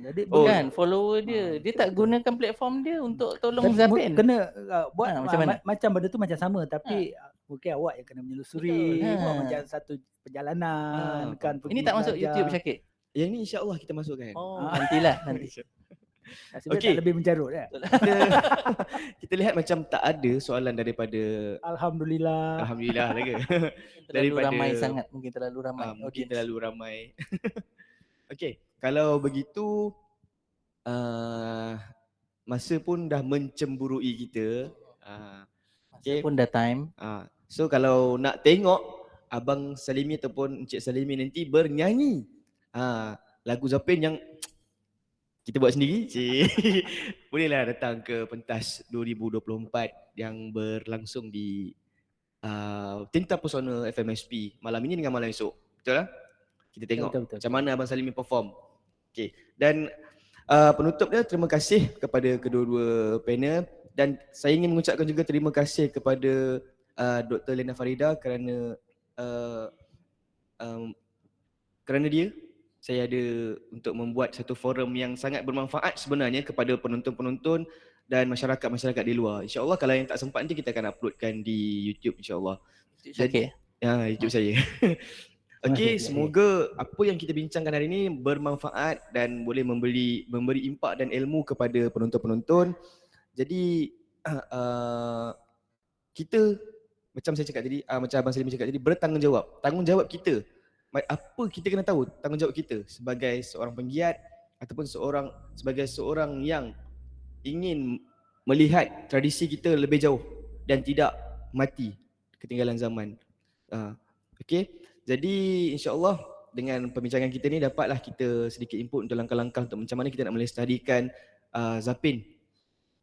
[SPEAKER 3] Jadi
[SPEAKER 2] kan follower dia tak gunakan platform dia untuk tolong Zapin.
[SPEAKER 3] Kena buat
[SPEAKER 2] macam mana?
[SPEAKER 3] Macam benda tu macam sama tapi mungkin awak yang kena menyelusuri, buat macam satu perjalanan kan.
[SPEAKER 2] Ini tak masuk YouTube Syakir.
[SPEAKER 1] Yang ni insya-Allah kita masukkan.
[SPEAKER 2] Nanti.
[SPEAKER 3] Okey. Tak lebih mencarut ya.
[SPEAKER 1] Kita lihat macam tak ada soalan daripada
[SPEAKER 3] Alhamdulillah
[SPEAKER 1] lagi.
[SPEAKER 2] Terlalu ramai sangat, mungkin terlalu ramai.
[SPEAKER 1] Mungkin terlalu ramai. Okey, kalau begitu masa pun dah mencemburui kita.
[SPEAKER 2] Masa pun dah time.
[SPEAKER 1] So kalau nak tengok Abang Salimi ataupun Encik Salimi nanti bernyanyi lagu Zapin yang kita buat sendiri, bolehlah datang ke pentas 2024 yang berlangsung di Tinta Pesona FMSP malam ini dengan malam esok. Betul lah? Kita tengok
[SPEAKER 3] betul.
[SPEAKER 1] Macam mana Abang Salimi perform. Okay. Dan penutup dia, terima kasih kepada kedua-dua panel dan saya ingin mengucapkan juga terima kasih kepada Dr. Lena Farida kerana dia saya ada untuk membuat satu forum yang sangat bermanfaat sebenarnya kepada penonton-penonton dan masyarakat-masyarakat di luar. InsyaAllah kalau yang tak sempat nanti kita akan uploadkan di YouTube insyaAllah.
[SPEAKER 2] Jadi,
[SPEAKER 1] YouTube saya. Okey, semoga apa yang kita bincangkan hari ini bermanfaat dan boleh memberi impak dan ilmu kepada penonton-penonton. Jadi kita macam saya cakap tadi, macam Abang Salim cakap tadi, bertanggungjawab. Tanggungjawab kita. Apa kita kena tahu tanggungjawab kita sebagai seorang penggiat ataupun sebagai seorang yang ingin melihat tradisi kita lebih jauh dan tidak mati ketinggalan zaman. Okey. Jadi insya-Allah dengan perbincangan kita ni dapatlah kita sedikit input untuk langkah-langkah untuk macam mana kita nak melestarikan Zapin,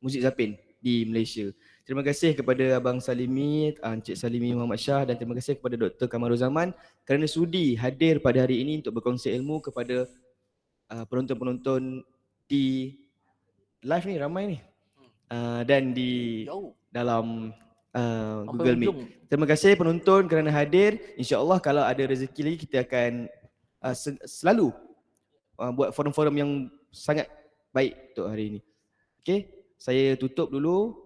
[SPEAKER 1] muzik Zapin di Malaysia. Terima kasih kepada Abang Salimi, Encik Salimi Muhammad Shah dan terima kasih kepada Dr. Kamaruzaman kerana sudi hadir pada hari ini untuk berkongsi ilmu kepada penonton-penonton di live ni, ramai ni. Dan di dalam Google Meet. Terima kasih penonton kerana hadir. InsyaAllah kalau ada rezeki lagi kita akan selalu buat forum-forum yang sangat baik untuk hari ini. Okay, saya tutup dulu.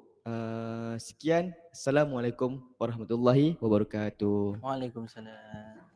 [SPEAKER 1] Sekian. Assalamualaikum warahmatullahi wabarakatuh.
[SPEAKER 2] Waalaikumsalam.